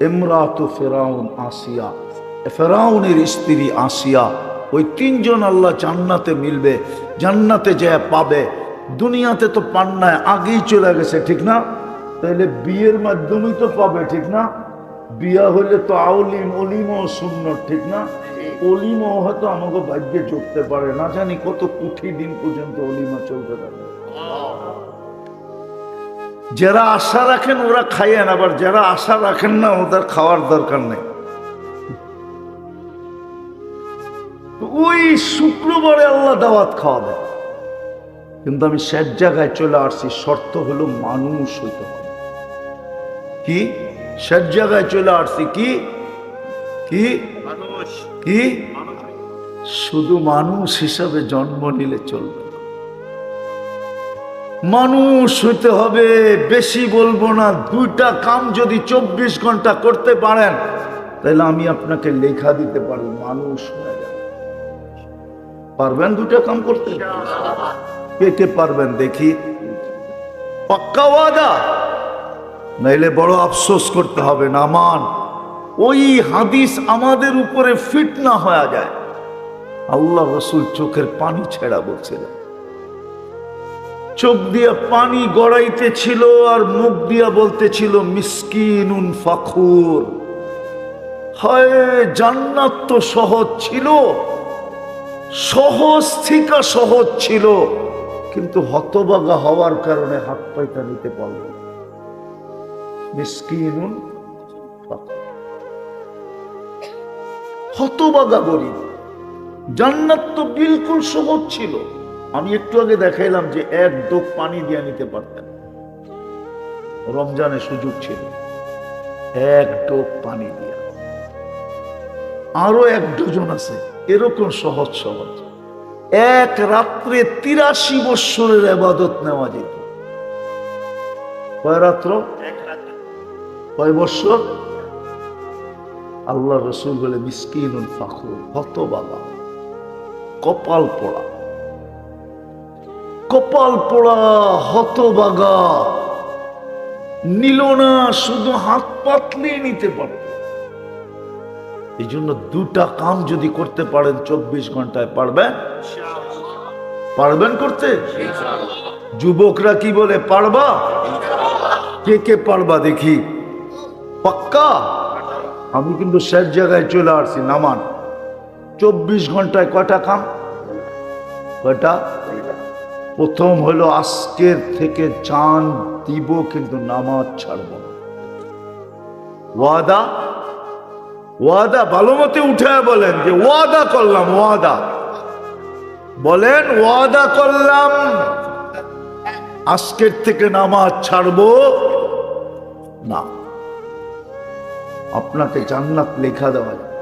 ইমরাতু ফিরাউন আসিয়া, ফিরাউনের স্ত্রী আসিয়া। ওই ৩ জন আল্লাহ জান্নাতে মিলবে, জান্নাতে যায় পাবে। দুনিয়াতে তো পান নাই, আগেই চলে গেছে, ঠিক না? তাহলে বিয়ের মাধ্যমেই তো পাবে, ঠিক না? বিয়া হইলে তো অলিমাও সুন্নত, ঠিক না? অলিমাও হয়তো আমাকে ভাগ্যে জুটতে পারে না, জানি কত কোটি দিন পর্যন্ত অলিমা চলতে পারে। যারা আশা রাখেন ওরা খাইয়েন, আবার যারা আশা রাখেন না ওদের খাওয়ার দরকার নেই। ওই শুক্রবারে আল্লাহ দাওয়াত খাওয়াবে। কিন্তু আমি শেষ জায়গায় চলে আসছি, শর্ত হলো মানুষ হইতে হবে। কি শেষ জায়গায় চলে আসছি? কি কি কি শুধু মানুষ হিসাবে জন্ম নিলে চলবে, মানুষ হইতে হবে। বেশি বলবো না, 2টা কাম যদি 24 ঘন্টা করতে পারেন তাহলে আমি আপনাকে লেখা দিতে পারি, মানুষ হয়ে যাবে। পারবেন 2টা কাম করতে? কে কে পারবেন দেখি? পাক্কা ওয়াদা? নাইলে বড় আফসোস করতে হবে। না মান, ওই হাদিস আমাদের উপরে ফিট না হয়ে যায়। আল্লাহ রসুল চোখের পানি ছেড়া বলছিলেন, চোখ দিয়া পানি গড়াইতে ছিল আর মুখ দিয়া বলতেছিল মিসকিনুন ফাখুর। হায়, জান্নাত তো সহজ ছিল, সহজ থেকে সহজ ছিল, কিন্তু হতভাগা হওয়ার কারণে হাত পাইতা নিতে পারল। মিসকিনুন ফাখুর, হতভাগা গরিব। জান্নাত তো বিলকুল সহজ ছিল। আমি একটু আগে দেখাইলাম যে 1 ডোক পানি দিয়ে নিতে পারতেন, রমজানে সুযোগ ছিল। 1 ডোক পানি দিয়া, আরো 1 ডজন আছে এরকম সহজ সহজ। 1 রাত্রে 83 বৎসরের ইবাদত নেওয়া যেত। কয় রাত্র? কয় বৎসর? আল্লাহ রসুল বলে মিসকিনুন ফাখুর, হতভাগা, কপাল পোড়া, কপাল পোড়া, হতভাগা। নিল না, শুধু হাত পাতলেই নিতে পারে। এই জন্য 2টা কাম যদি করতে পারেন 24 ঘন্টায়, পারবেন? পারবেন করতে? যুবকরা কি বলে, পারবা? কে কে পারবা দেখি? পাক্কা? আমি কিন্তু শেষ জায়গায় চলে আসছি। নামান 24 ঘন্টায় কয়টা কাম? কয়টা? প্রথম হলো আজকের থেকে জান দিব, কিন্তু নামাজ ছাড়ব না। ওয়াদা? ওয়াদা ভালো মতে উঠে বলেন যে ওয়াদা করলাম। ওয়াদা বলেন, ওয়াদা করলাম আজকের থেকে নামাজ ছাড়ব না। আপনাকে জান্নাত লেখা দেওয়া যায়।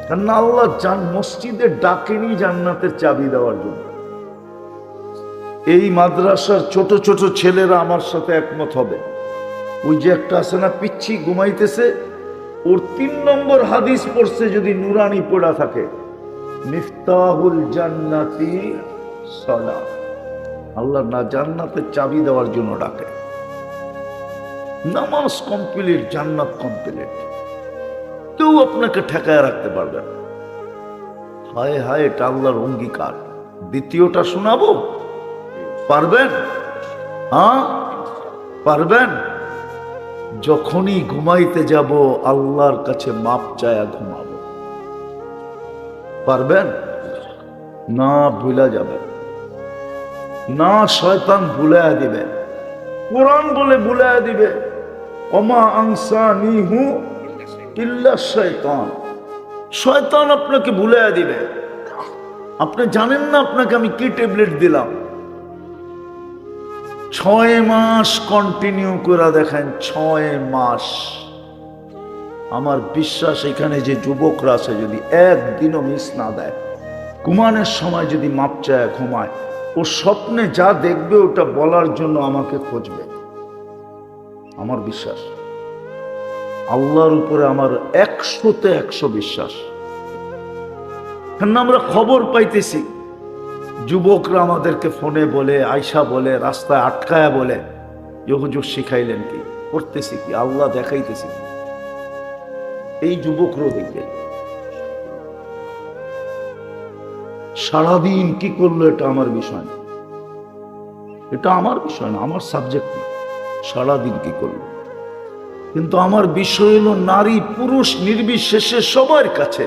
কারণ আল্লাহ মসজিদে ডাকেনি জান্নাতের চাবি দেওয়ার জন্য। এই মাদ্রাসার ছোট ছোট ছেলেরা আমার সাথে একমত হবে। ওই যে একটা আছে না, পিচ্ছি ঘুমাইতেছে, ওর 3 নম্বর হাদিস পড়ছে যদি নুরানি পড়া থাকে, মিফতাহুল জান্নাতি সালাত। আল্লাহ না জান্নাতের চাবি দেওয়ার জন্য ডাকে। নামাজ কমপ্লিট, জান্নাত কমপ্লিট, কেউ আপনাকে ঠেকায় রাখতে পারবে না। হায় হায়, এটা আল্লাহর অঙ্গীকার। দ্বিতীয়টা শোনাবো, পারবেন? হ্যাঁ পারবেন? যখনই ঘুমাইতে যাব আল্লাহর কাছে মাপ চায়া ঘুমাবো। পারবেন? না ভুলা যাবে না, শয়তান ভুলাইয়া দিবে। কোরআন বলে ভুলাইয়া দিবে, ওমা আনসানিহু ইল্লা শাইতান। শয়তান আপনাকে ভুলাইয়া দিবে। আপনি জানেন না আপনাকে আমি কি ট্যাবলেট দিলাম। 6 মাস কন্টিনিউ করে দেখেন, 6 মাস। আমার বিশ্বাস এখানে যে যুবকরা আছে যদি একদিনও মিস না দেয়, ঘুমানোর সময় যদি মাপ চায় ঘুমায়, ও স্বপ্নে যা দেখবে ওটা বলার জন্য আমাকে খুঁজবে। আমার বিশ্বাস, আল্লাহর উপরে আমার 100-তে 100 বিশ্বাস। কারণ আমরা খবর পাইতেছি, যুবকরা আমাদেরকে ফোনে বলে, আয়সা বলে, রাস্তায় আটকায়া বলে, হুজুর শিখাইলেন কি, করতেছি কি, আল্লাহ দেখাইতেছি কি। এই যুবকরাও দেখবে সারাদিন কি করলো, এটা আমার বিষয় না, এটা আমার বিষয় না, আমার সাবজেক্ট না, সারাদিন কি করলো। কিন্তু আমার বিষয় হলো নারী পুরুষ নির্বিশেষে সবার কাছে,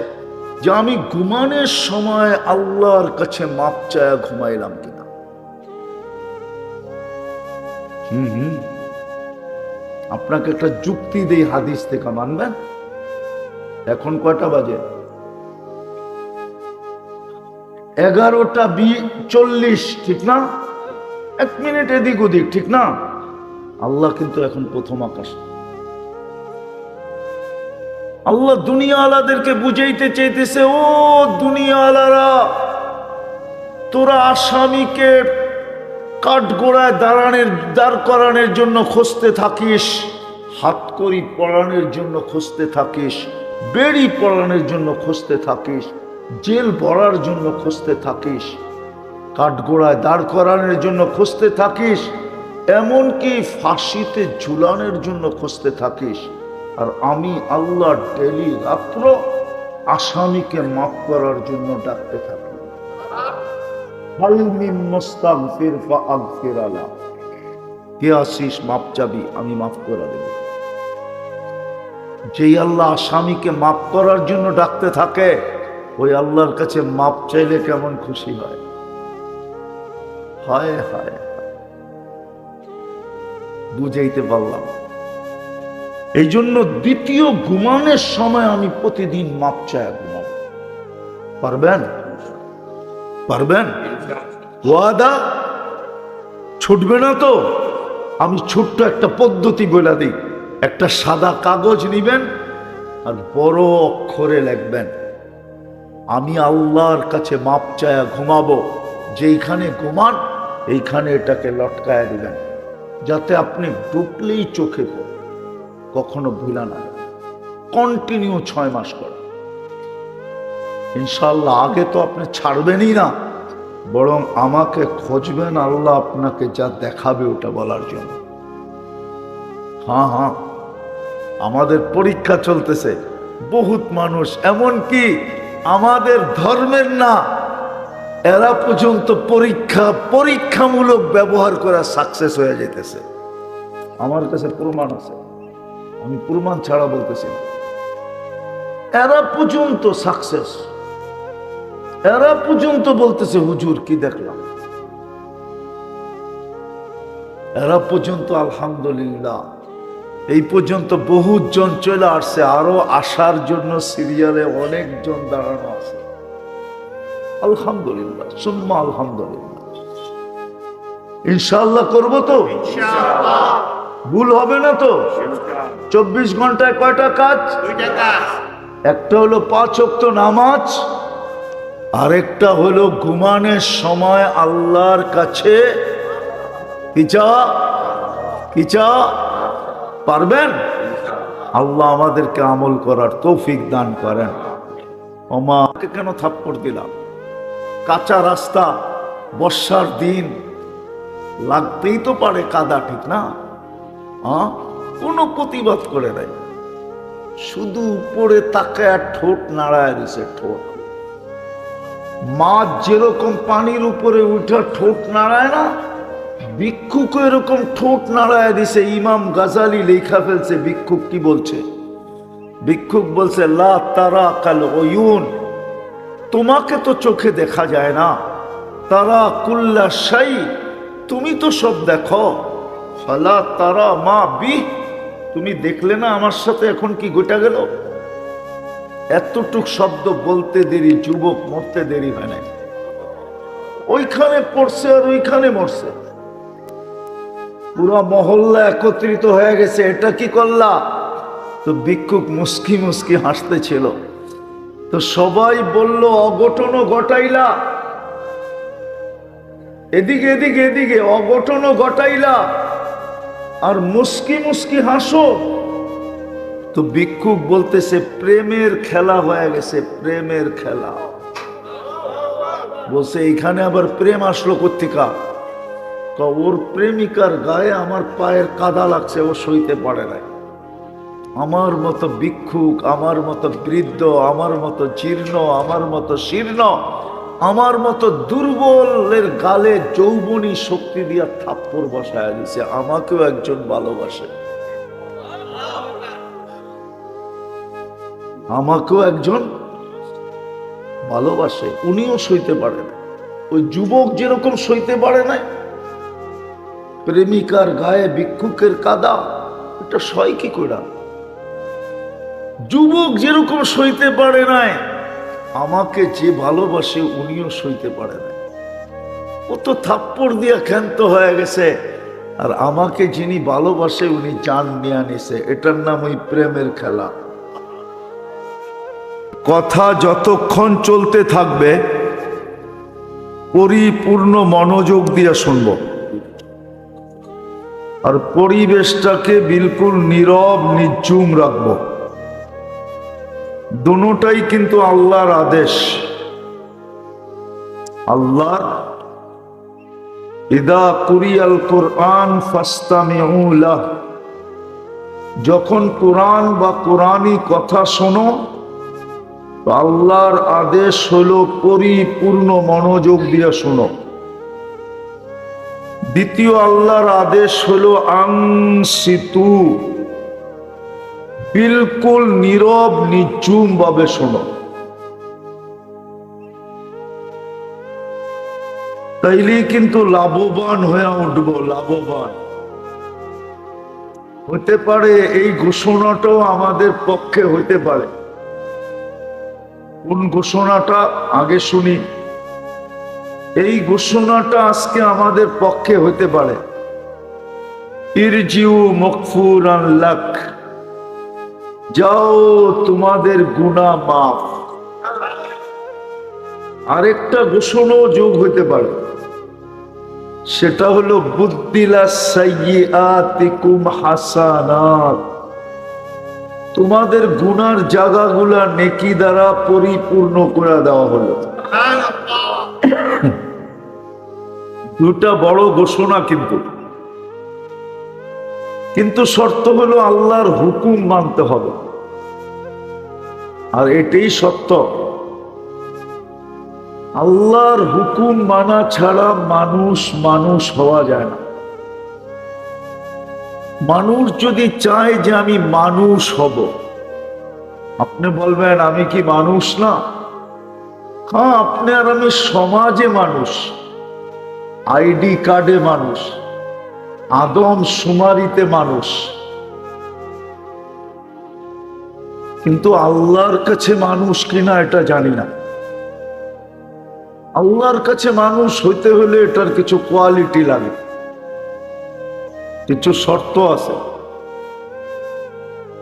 যে আমি ঘুমানোর সময় আল্লাহর কাছে মাপ চায়া ঘুমাইলাম কিনা। আপনাকে একটা যুক্তি দেই হাদিস থেকে, মানবেন? এখন কয়টা বাজে? 11:40, ঠিক না? 1 মিনিট এদিক ওদিক, ঠিক না? আল্লাহ কিন্তু এখন প্রথম আকাশ। আল্লাহ দুনিয়া আলাদেরকে বুঝাইতে চাইতেছে, ও দুনিয়া আলারা, তোরা আসামিকে কাঠগোড়ায় দাঁড় করানোর জন্য খুঁজতে থাকিস, হাতকড়ি পরানোর জন্য খুঁজতে থাকিস, বেড়ি পরানোর জন্য খুঁজতে থাকিস, জেল ভরার জন্য খুঁজতে থাকিস, কাঠগোড়ায় দাঁড় করানোর জন্য খুঁজতে থাকিস, এমনকি ফাঁসিতে ঝুলানোর জন্য খুঁজতে থাকিস। আর আমি আল্লাহ ডেলি রাত্র আসামিকে মাফ করার জন্য ডাকতে থাকি। কে আসিস, মাপ চাবি, আমি মাফ করে দেব। যেই আল্লাহ আসামিকে মাফ করার জন্য ডাকতে থাকে, ওই আল্লাহর কাছে মাপ চাইলে কেমন খুশি হয়। হায় হায়, বুঝাইতে পারলাম। এই জন্য দ্বিতীয় ঘুমানোর সময় আমি প্রতিদিন মাপ চায় ঘুমাবো। পারবেন? পারবেন? ওয়াদা ছুটবে না তো? আমি ছোট্ট একটা পদ্ধতি বলে দিই। একটা সাদা কাগজ নিবেন আর বড় অক্ষরে লিখবেন, আমি আল্লাহর কাছে মাপ চায়া ঘুমাবো। যেইখানে ঘুমান এইখানে এটাকে লটকায়া দিবেন, যাতে আপনি ঢুকলেই চোখে পড়ে, কখনো ভুলা না। কন্টিনিউ 6 মাস করে ইনশাআল্লাহ। আগে তো আপনি ছাড়বেনই না, বরং আমাকে খুঁজবেন আল্লাহ আপনাকে যা দেখাবে ওটা বলার জন্য। হ্যাঁ হ্যাঁ, আমাদের পরীক্ষা চলতেছে। বহুত মানুষ, এমনকি আমাদের ধর্মের না, এরা পর্যন্ত পরীক্ষামূলক ব্যবহার করা সাকসেস হয়ে যেতেছে। আমার কাছে প্রমাণ আছে, আমি প্রমাণ ছাড়া বলতেছি না। এরা পর্যন্ত সাকসেস, এরা পর্যন্ত বলতেছে হুজুর কি দেখলাম, এরা পর্যন্ত আলহামদুলিল্লাহ। এই পর্যন্ত বহুত জন চলে আসছে, আরো আসার জন্য সিরিয়ালে অনেকজন দাঁড়ানো আছে। আলহামদুলিল্লাহ, সুম্মা আলহামদুলিল্লাহ। ইনশাআল্লাহ করবো তো? ইনশাআল্লাহ। ভুল হবে না তো? 24 ঘন্টায় কয়টা কাজ? একটা হলো 5 ওয়াক্ত নামাজ, আরেকটা হলো ঘুমানোর সময় আল্লাহর কাছে কি চা পারবেন? আল্লাহ আমাদেরকে আমল করার তৌফিক দান করেন। ওমাকে কেন থাপ্পড় দিলাম? কাঁচা রাস্তা, বর্ষার দিন, লাগতেই তো পারে কাদা, ঠিক না? কোনো প্রতিবাদ করে নাই, শুধু উপরে তাকায় ঠোঁট নাড়ায় দিছে। ঠোঁট, মাছ যেরকম পানির উপরে উঠা ঠোঁট নাড়ায় না, ভিক্ষুক এরকম ঠোঁট নাড়ায় দিছে। ইমাম গাজালি লেখা ফেলছে, ভিক্ষুক কি বলছে? ভিক্ষুক বলছে, লা তারা কাল ওয়ুন, তোমাকে তো চোখে দেখা যায় না, তারা কুল্লা শাই, তুমি তো সব দেখো, ফালা তারা মা বি, তুমি দেখলে না আমার সাথে এখন কি ঘটে গেল? এতটুক শব্দ বলতে দেরি, যুবক মরতে দেরি হয় না। ওইখানে পড়ছে আর ওইখানে মরছে, পুরা মহল্লা একত্রিত হয়ে গেছে, এটা কি করলা? তো ভিক্ষুক মুস্কি মুস্কি হাসতেছিল। তো সবাই বলল, অঘটনও ঘটাইলা, এদিকে এদিকে এদিকে অঘটনও ঘটাইলা আর মুস্কি মুস্কি হাসো। তো ভিক্ষুক বলতেছে, প্রেমের খেলা হয়ে গেছে, প্রেমের খেলা। বলছে, এখানে আবার প্রেম আসলো কোত্থেকা? তো ওর প্রেমিকার গায়ে আমার পায়ের কাদা লাগছে, ও সইতে পারে না। আমার মতো ভিক্ষুক, আমার মতো বৃদ্ধ, আমার মতো জীর্ণ, আমার মতো শীর্ণ, আমার মতো দুর্বলের গালে যৌবনী শক্তি দিয়া থাপ্পড় বসায় দিছে। আমাকেও একজন ভালোবাসে, আমাকেও একজন ভালোবাসে, উনিও সইতে পারে না। ওই যুবক যেরকম সইতে পারে না, প্রেমিকার গায়ে ভিক্ষুকের কাদা, এটা সয় কি কইরা? যুবক যেরকম সইতে পারে নাই, আমাকে যে ভালোবাসে উনিও সইতে পারে না। ও তো থাপ্পড় দিয়া ক্ষান্ত হয়ে গেছে, আর আমাকে যিনি ভালোবাসে উনি জান নিয়ে নিছে। এটার নাম ওই প্রেমের খেলা। কথা যতক্ষণ চলতে থাকবে পরিপূর্ণ মনোযোগ দিয়ে শুনবো, আর পরিবেশটাকে বিলকুল নীরব নিঝুম রাখবো। দুটোটাই কিন্তু আল্লাহর আদেশ। আল্লাহ, ইদা কুরিয়াল কুরআন ফাসতামিউ লাহ, যখন কোরআন বা কোরআনী কথা শোনো, তো আল্লাহর আদেশ হলো পরিপূর্ণ মনোযোগ দিয়ে শোনো। দ্বিতীয় আল্লাহর আদেশ হলো আনসিতু, বিলকুল নীরব নিঝুম ভাবে শোনো। তাইলেই কিন্তু লাভবান হয়ে উঠবো। লাভবান হতে পারে, এই ঘোষণাটাও আমাদের পক্ষে হইতে পারে। কোন ঘোষণাটা আগে শুনি? এই ঘোষণাটা আজকে আমাদের পক্ষে হইতে পারে, ইরজিউ মাগফুরান লাক, যাও তোমাদের গুনাহ মাফ। আরেকটা ঘোষণাও যোগ হইতে পারে, সেটা হলো বুদ্দিলা সাইয়্যাতিকুম হাসানাত, তোমাদের গুনার জায়গাগুলা নেকি দ্বারা পরিপূর্ণ করে দেওয়া হলো। দুটা বড় ঘোষণা, কিন্তু শর্ত হলো আল্লাহর হুকুম মানতে হবে। আর এটাই সত্য, আল্লাহর হুকুম মানা ছাড়া মানুষ হওয়া যায় না। মানুষ যদি চায় যে আমি মানুষ হব, আপনি বলবেন আমি কি মানুষ না? হ্যাঁ, আপনি আর আমি সমাজে মানুষ, আইডি কার্ডে মানুষ, আদম শুমারিতে মানুষ, কিন্তু আল্লাহর কাছে মানুষ কিনা এটা জানি না। আল্লাহর কাছে মানুষ হইতে হলে এটার কিছু কোয়ালিটি লাগে। কিছু শর্ত আছে।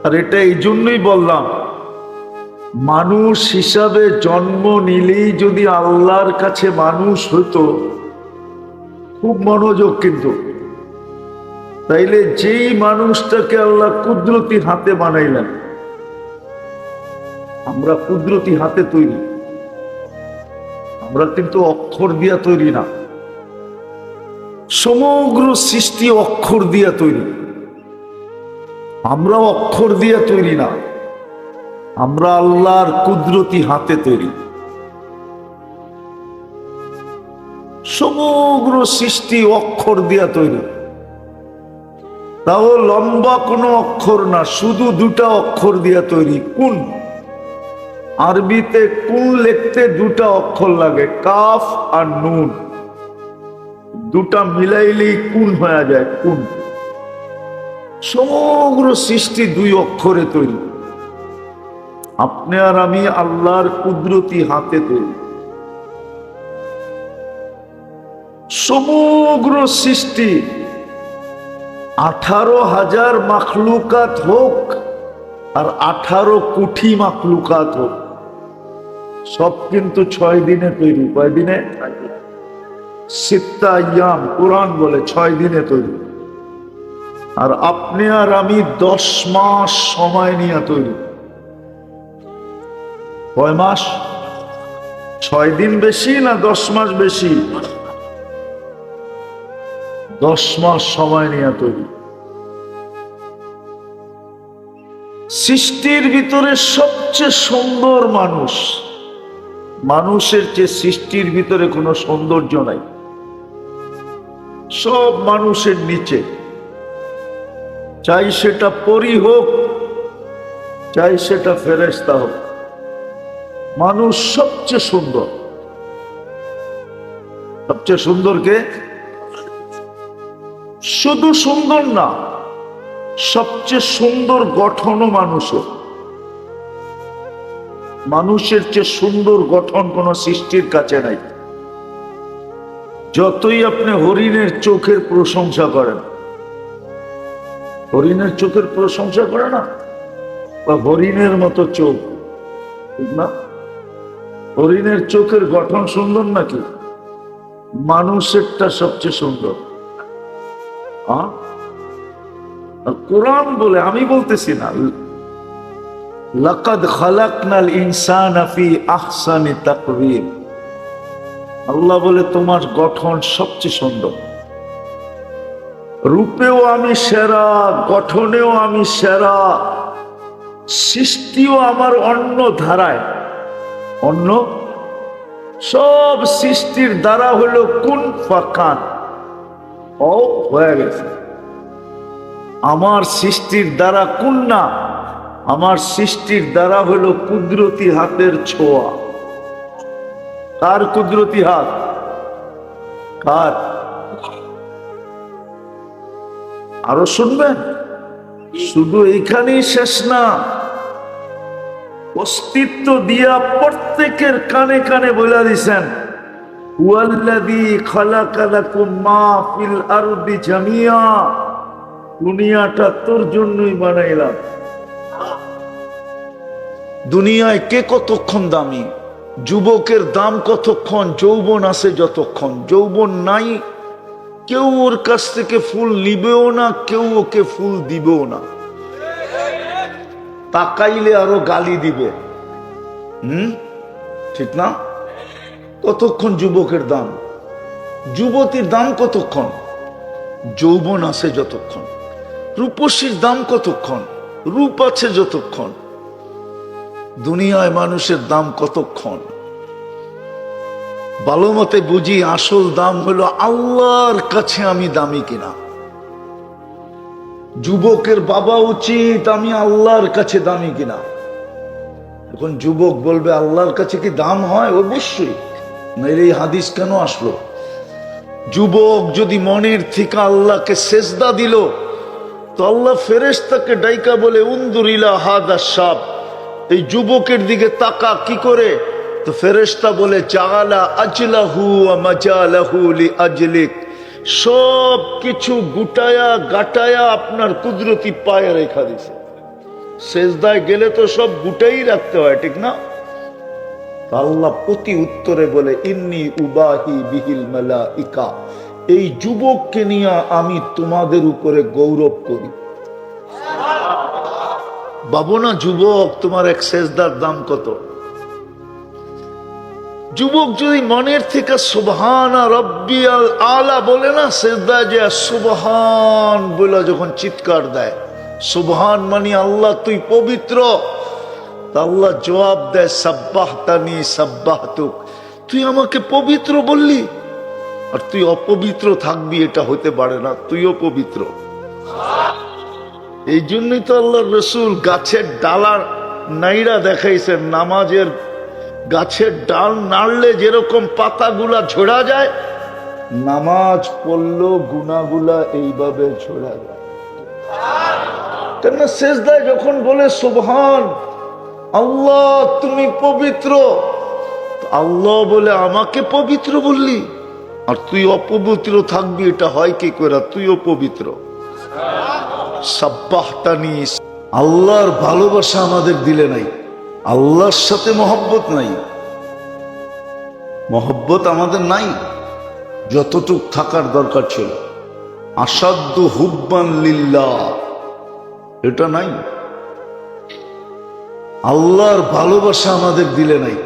আর এটা এই জন্যই বললাম, মানুষ হিসাবে জন্ম নিলেই যদি আল্লাহর কাছে মানুষ হতো, খুব মনোযোগ কিন্তু, তাইলে যেই মানুষটাকে আল্লাহ কুদরতি হাতে বানাইলেন, আমরা কুদরতি হাতে তৈরি, আমরা কিন্তু অক্ষর দিয়া তৈরি না। সমগ্র সৃষ্টি অক্ষর দিয়া তৈরি, আমরা অক্ষর দিয়া তৈরি না, আমরা আল্লাহর কুদরতি হাতে তৈরি। সমগ্র সৃষ্টি অক্ষর দিয়া তৈরি, তাও লম্বা কোনো অক্ষর না, শুধু দুটা অক্ষর দিয়া তৈরি। কুন, আরবিতে কুন লিখতে দুটা অক্ষর লাগে, কাফ আর নুন, দুটা মিলাইলেই কুন হয়ে যায়, কুন। সমগ্র সৃষ্টি দুই অক্ষরে তৈরি। আপনি আর আমি আল্লাহর কুদরতি হাতে তৈরি। সমগ্র সৃষ্টি 18,000 মাখলুকাত হোক আর 18 কোটি মাখলুকাত হোক, সব কিন্তু 6 দিনে তৈরি। কয় দিনে? 7 আয়াম, কোরআন বলে 6 দিনে তৈরি। আর আপনি আর আমি 10 মাস সময় নিয়ে তৈরি। কয় মাস? 6 দিন বেশি না 10 মাস বেশি? 10 মাস সময় নিয়ে তৈরি। সৃষ্টির ভিতরে সবচেয়ে সুন্দর মানুষ, মানুষের চেয়ে সৃষ্টির ভিতরে কোনো সৌন্দর্য নাই। সব মানুষের নিচে, চাই সেটা পরী হোক, চাই সেটা ফেরেশতা হোক, মানুষ সবচেয়ে সুন্দর। সবচেয়ে সুন্দর কে? শুধু সুন্দর না, সবচেয়ে সুন্দর গঠনও মানুষের। মানুষের চেয়ে সুন্দর গঠন কোন সৃষ্টির কাছে নাই। যতই আপনি হরিণের চোখের প্রশংসা করেন, হরিণের চোখের প্রশংসা করে না, বা হরিণের মতো চোখ, ঠিক না? হরিণের চোখের গঠন সুন্দর নাকি? মানুষেরটা সবচেয়ে সুন্দর। কোরআন বলে, আমি বলতেছি না, লাকাদ খালাকনাল ইনসানা ফি আহসানি তাকওয়িম। আল্লাহ বলে তোমার গঠন সবচেয়ে সুন্দর। রূপেও আমি সেরা, গঠনেও আমি সেরা, সৃষ্টিও আমার অন্য ধারায়। অন্য সব সৃষ্টির দ্বারা হলো কুন ফাকান, ও হয়ে গেছে। আমার সৃষ্টির দ্বারা কুন না, আমার সৃষ্টির দ্বারা হলো কুদরতি হাতের ছোঁয়া। কার কুদরতি হাত? কার? আরো শুনবেন, শুধু এইখানেই শেষ না, অস্তিত্ব দিয়া প্রত্যেকের কানে কানে বলে দিছেন, হুয়াল্লাযী খালাকা লাকুম মা ফিল আরদি জামিয়া। দুনিয়াটা তোর জন্যই বানাইলাম। দুনিয়ায় কে কতক্ষণ দামি? যুবকের দাম কতক্ষণ? যৌবন আছে যতক্ষণ। যৌবন নাই, কেউ ওর কাছ থেকে ফুল নিবেও না, কেউ ওকে ফুল দিবেও না। তাকাইলে আরো গালি দিবে। ঠিক না? কতক্ষণ যুবকের দাম? যুবতীর দাম কতক্ষণ? যৌবন আছে যতক্ষণ। রূপসীর দাম কতক্ষণ? রূপ আছে যতক্ষণ। দুনিয়ায় মানুষের দাম কতক্ষণ? ভালো মতে বুঝি, আসল দাম হলো আল্লাহর কাছে আমি দামি কিনা। যুবকের বাবা উচিত আমি আল্লাহর কাছে দামি কিনা। এখন যুবক বলবে আল্লাহর কাছে কি দাম হয়? অবশ্যই, নাইলে এই হাদিস কেন আসলো? যুবক যদি মনের থেকে আল্লাহকে সেজদা দিল, তো আল্লাহ ফেরেশতাকে ডাইকা বলে উনদুর ইলা হাদা শাব, এই যুবকের দিকে তাকা। কি করে? তো ফেরেশতা বলে জাআলা আজলাহু ওয়া মাজালাহু লিআজলিক, সব কিছু গুটায়া গাটায়া আপনার কুদরতি পায়ে রেখা দিছে। সেজদায় গেলে তো সব গুটাই রাখতে হয়, ঠিক না? আল্লাহ প্রতি উত্তরে বলে ইন্নী উবাহি বিহিল মালাইকা, এই যুবককে নিয়ে আমি তোমাদের উপরে গৌরব করি। ভাবো না যুবক, তোমার এক সেজদার দাম কত? যুবক যদি মনের থেকে সুবহানা রব্বিয়াল আলা বলে না, সেজদায় যে সুবহান বলে যখন চিৎকার দেয়, সুবহান মানে আল্লাহ তুই পবিত্র, আল্লাহ জবাব দেয় সাব্বাহতানি সাব্বাহতুক, তুই আমাকে পবিত্র বললি আর তুই অপবিত্র থাকবি, এটা হতে পারে না, তুইও পবিত্র। এই জন্যই তো আল্লাহ রসুল গাছের ডালার নাইরা দেখাইছেন, নামাজের গাছের ডাল নাড়লে যেরকম পাতাগুলা ঝরা যায়, নামাজ পড়লো গুনাহগুলা এইভাবে ঝরা যায়। কেন সেজদায় যখন বলে সুবহান আল্লাহ তুমি পবিত্র, আল্লাহ বলে আমাকে পবিত্র বললি আর তুই অপবিত্র থাকবি, এটা হয় কি করে? তুইও পবিত্র। সাব্বাহতানি, আল্লাহর ভালোবাসা আমাদের দিলে নাই, আল্লাহর সাথে মহব্বত নাই, মহব্বত আমাদের নাই যতটুক থাকার দরকার ছিল। আসাদ্দু হুব্বান লিল্লাহ, এটা নাই। আল্লাহর ভালোবাসা আমাদের দিলে নাই,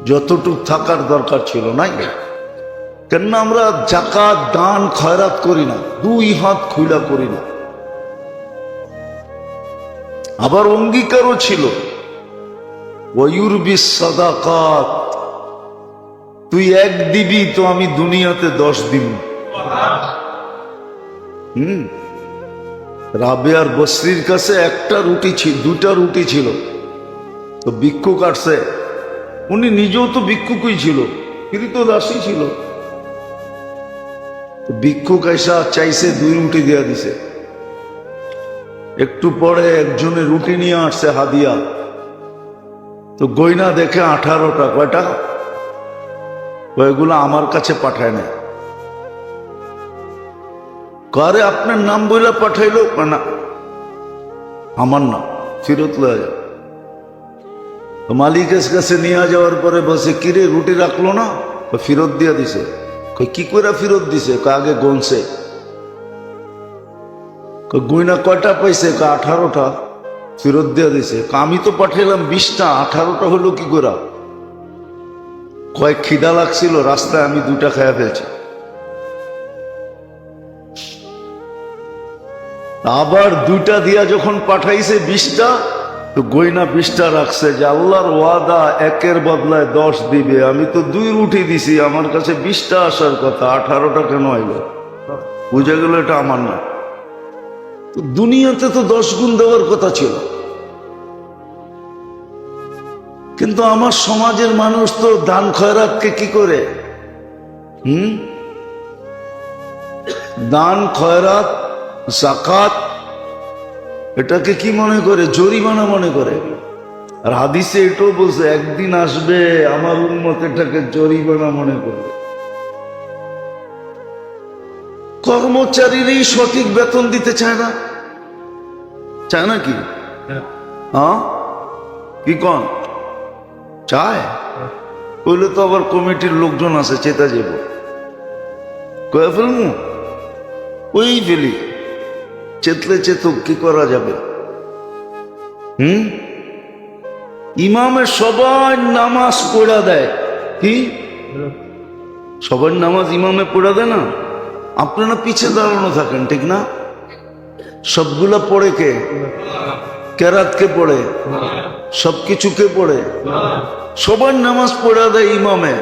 যতটুক থাকার দরকার ছিল নাই। কেন আমরা জাকাত দান খয়রাত করি না, দুই হাত খুইলা করি না। আবার অঙ্গীকারও ছিল ওয়ুরবিস সাদাকাত, তুই এক দিবি তো আমি দুনিয়াতে 10 দিব। রাবেয়ার বসরির কাছে একটা রুটি ছিল, 2টা রুটি ছিল, তো ভিক্ষুক আসছে, উনি নিজেও তো ভিক্ষুকই ছিল, কিন্তু দাসী ছিল। ভিক্ষুক আইসা চাইছে 2 রুটি দিয়া দিছে। একটু পরে একজনে রুটি নিয়ে আসছে হাদিয়া, তো গয়না দেখে 18টা। কয়টা? ওইগুলো আমার কাছে পাঠায় না। কারে আপনার নাম বইলা পাঠাইলো? না আমার নাম, ফেরত লয়ে যাও। তো মালিকের কাছে নিয়ে যাওয়ার পরে বসে কিরে রুটি রাখলো না? ফেরত দিয়া দিছে। কি করে ফেরত দিছে? আগে গনছে, গয়না কয়টা পাইছে? 18টা। ফেরত দিয়া দিছে। আমি তো পাঠাইলাম 20টা, 18টা হলো কি করে? কয়েক খিদা লাগছিল রাস্তায়, আমি 2টা খাইয়া ফেলছি। আবার 2টা দিয়া যখন পাঠাইছে 20টা, তো গয়না 20টা রাখছে যে আল্লাহর ওয়াদা 1-এর বদলায় 10 দিবে। আমি তো 2 রুটি দিছি, আমার কাছে 20টা আসার কথা, 18টা কেন আইল? বুঝে গেল এটা আমার না। দুনিয়াতে তো 10 গুণ দেওয়ার কথা ছিল, কিন্তু আমার সমাজের মানুষ তো দান খয়রাতকে কি করে? দান খয়রাত যাকাত এটাকে কি মনে করে? জরিমানা মনে করে। আর হাদিসে এটাও বলছে একদিন আসবে আমার উম্মত এটাকে জরিমানা মনে করবে। কর্মচারীরই সঠিক বেতন দিতে চায় না, চায় না কি? হ্যাঁ কি কন চায়? বললে তো আবার কমিটির লোকজন আছে, চেতা যাব কয়ে ফেলমু, ওই ফেলি, চেতলে চেতুক, কি করা যাবে? ইমামের সবাই নামাজ পড়া দেয়, কি সবার নামাজ ইমামে পড়া দেয় না? আপনারা পিছে দাঁড়ানো থাকেন, ঠিক না? সবগুলা পড়ে কে? কেরাত কে পড়ে? সবকিছু কে পড়ে? সবার নামাজ পড়া দেয় ইমামে,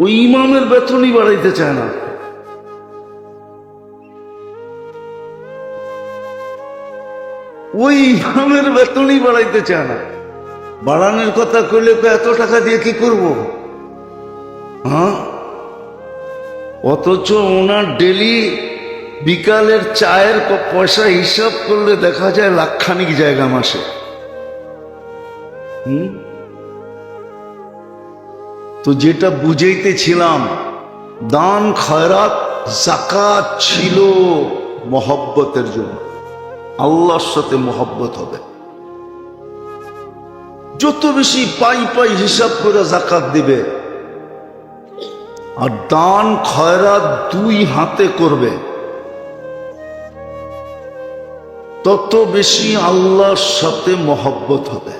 ওই ইমামের বেতনই বাড়াইতে চায় না। ওই ইমামের বেতনই বাড়াইতে চায় না। বাড়ানোর কথা কইলে এত টাকা দিয়ে কি করব? হ্যাঁ, অথচ ওনার ডেলি বিকালের চায়ের পয়সা হিসাব করলে দেখা যায় লাখখানিক জায়গা মাসে। তো যেটা বুঝাইতেছিলাম, দান খয়রাত যাকাত ছিল মহব্বতের জন্য, আল্লাহর সাথে মহব্বত হবে। যত বেশি পাই পাই হিসাব করে যাকাত দিবে আর দান খয়রাত দুই হাতে করবে, তত বেশি আল্লাহর সাথে মহব্বত হবে।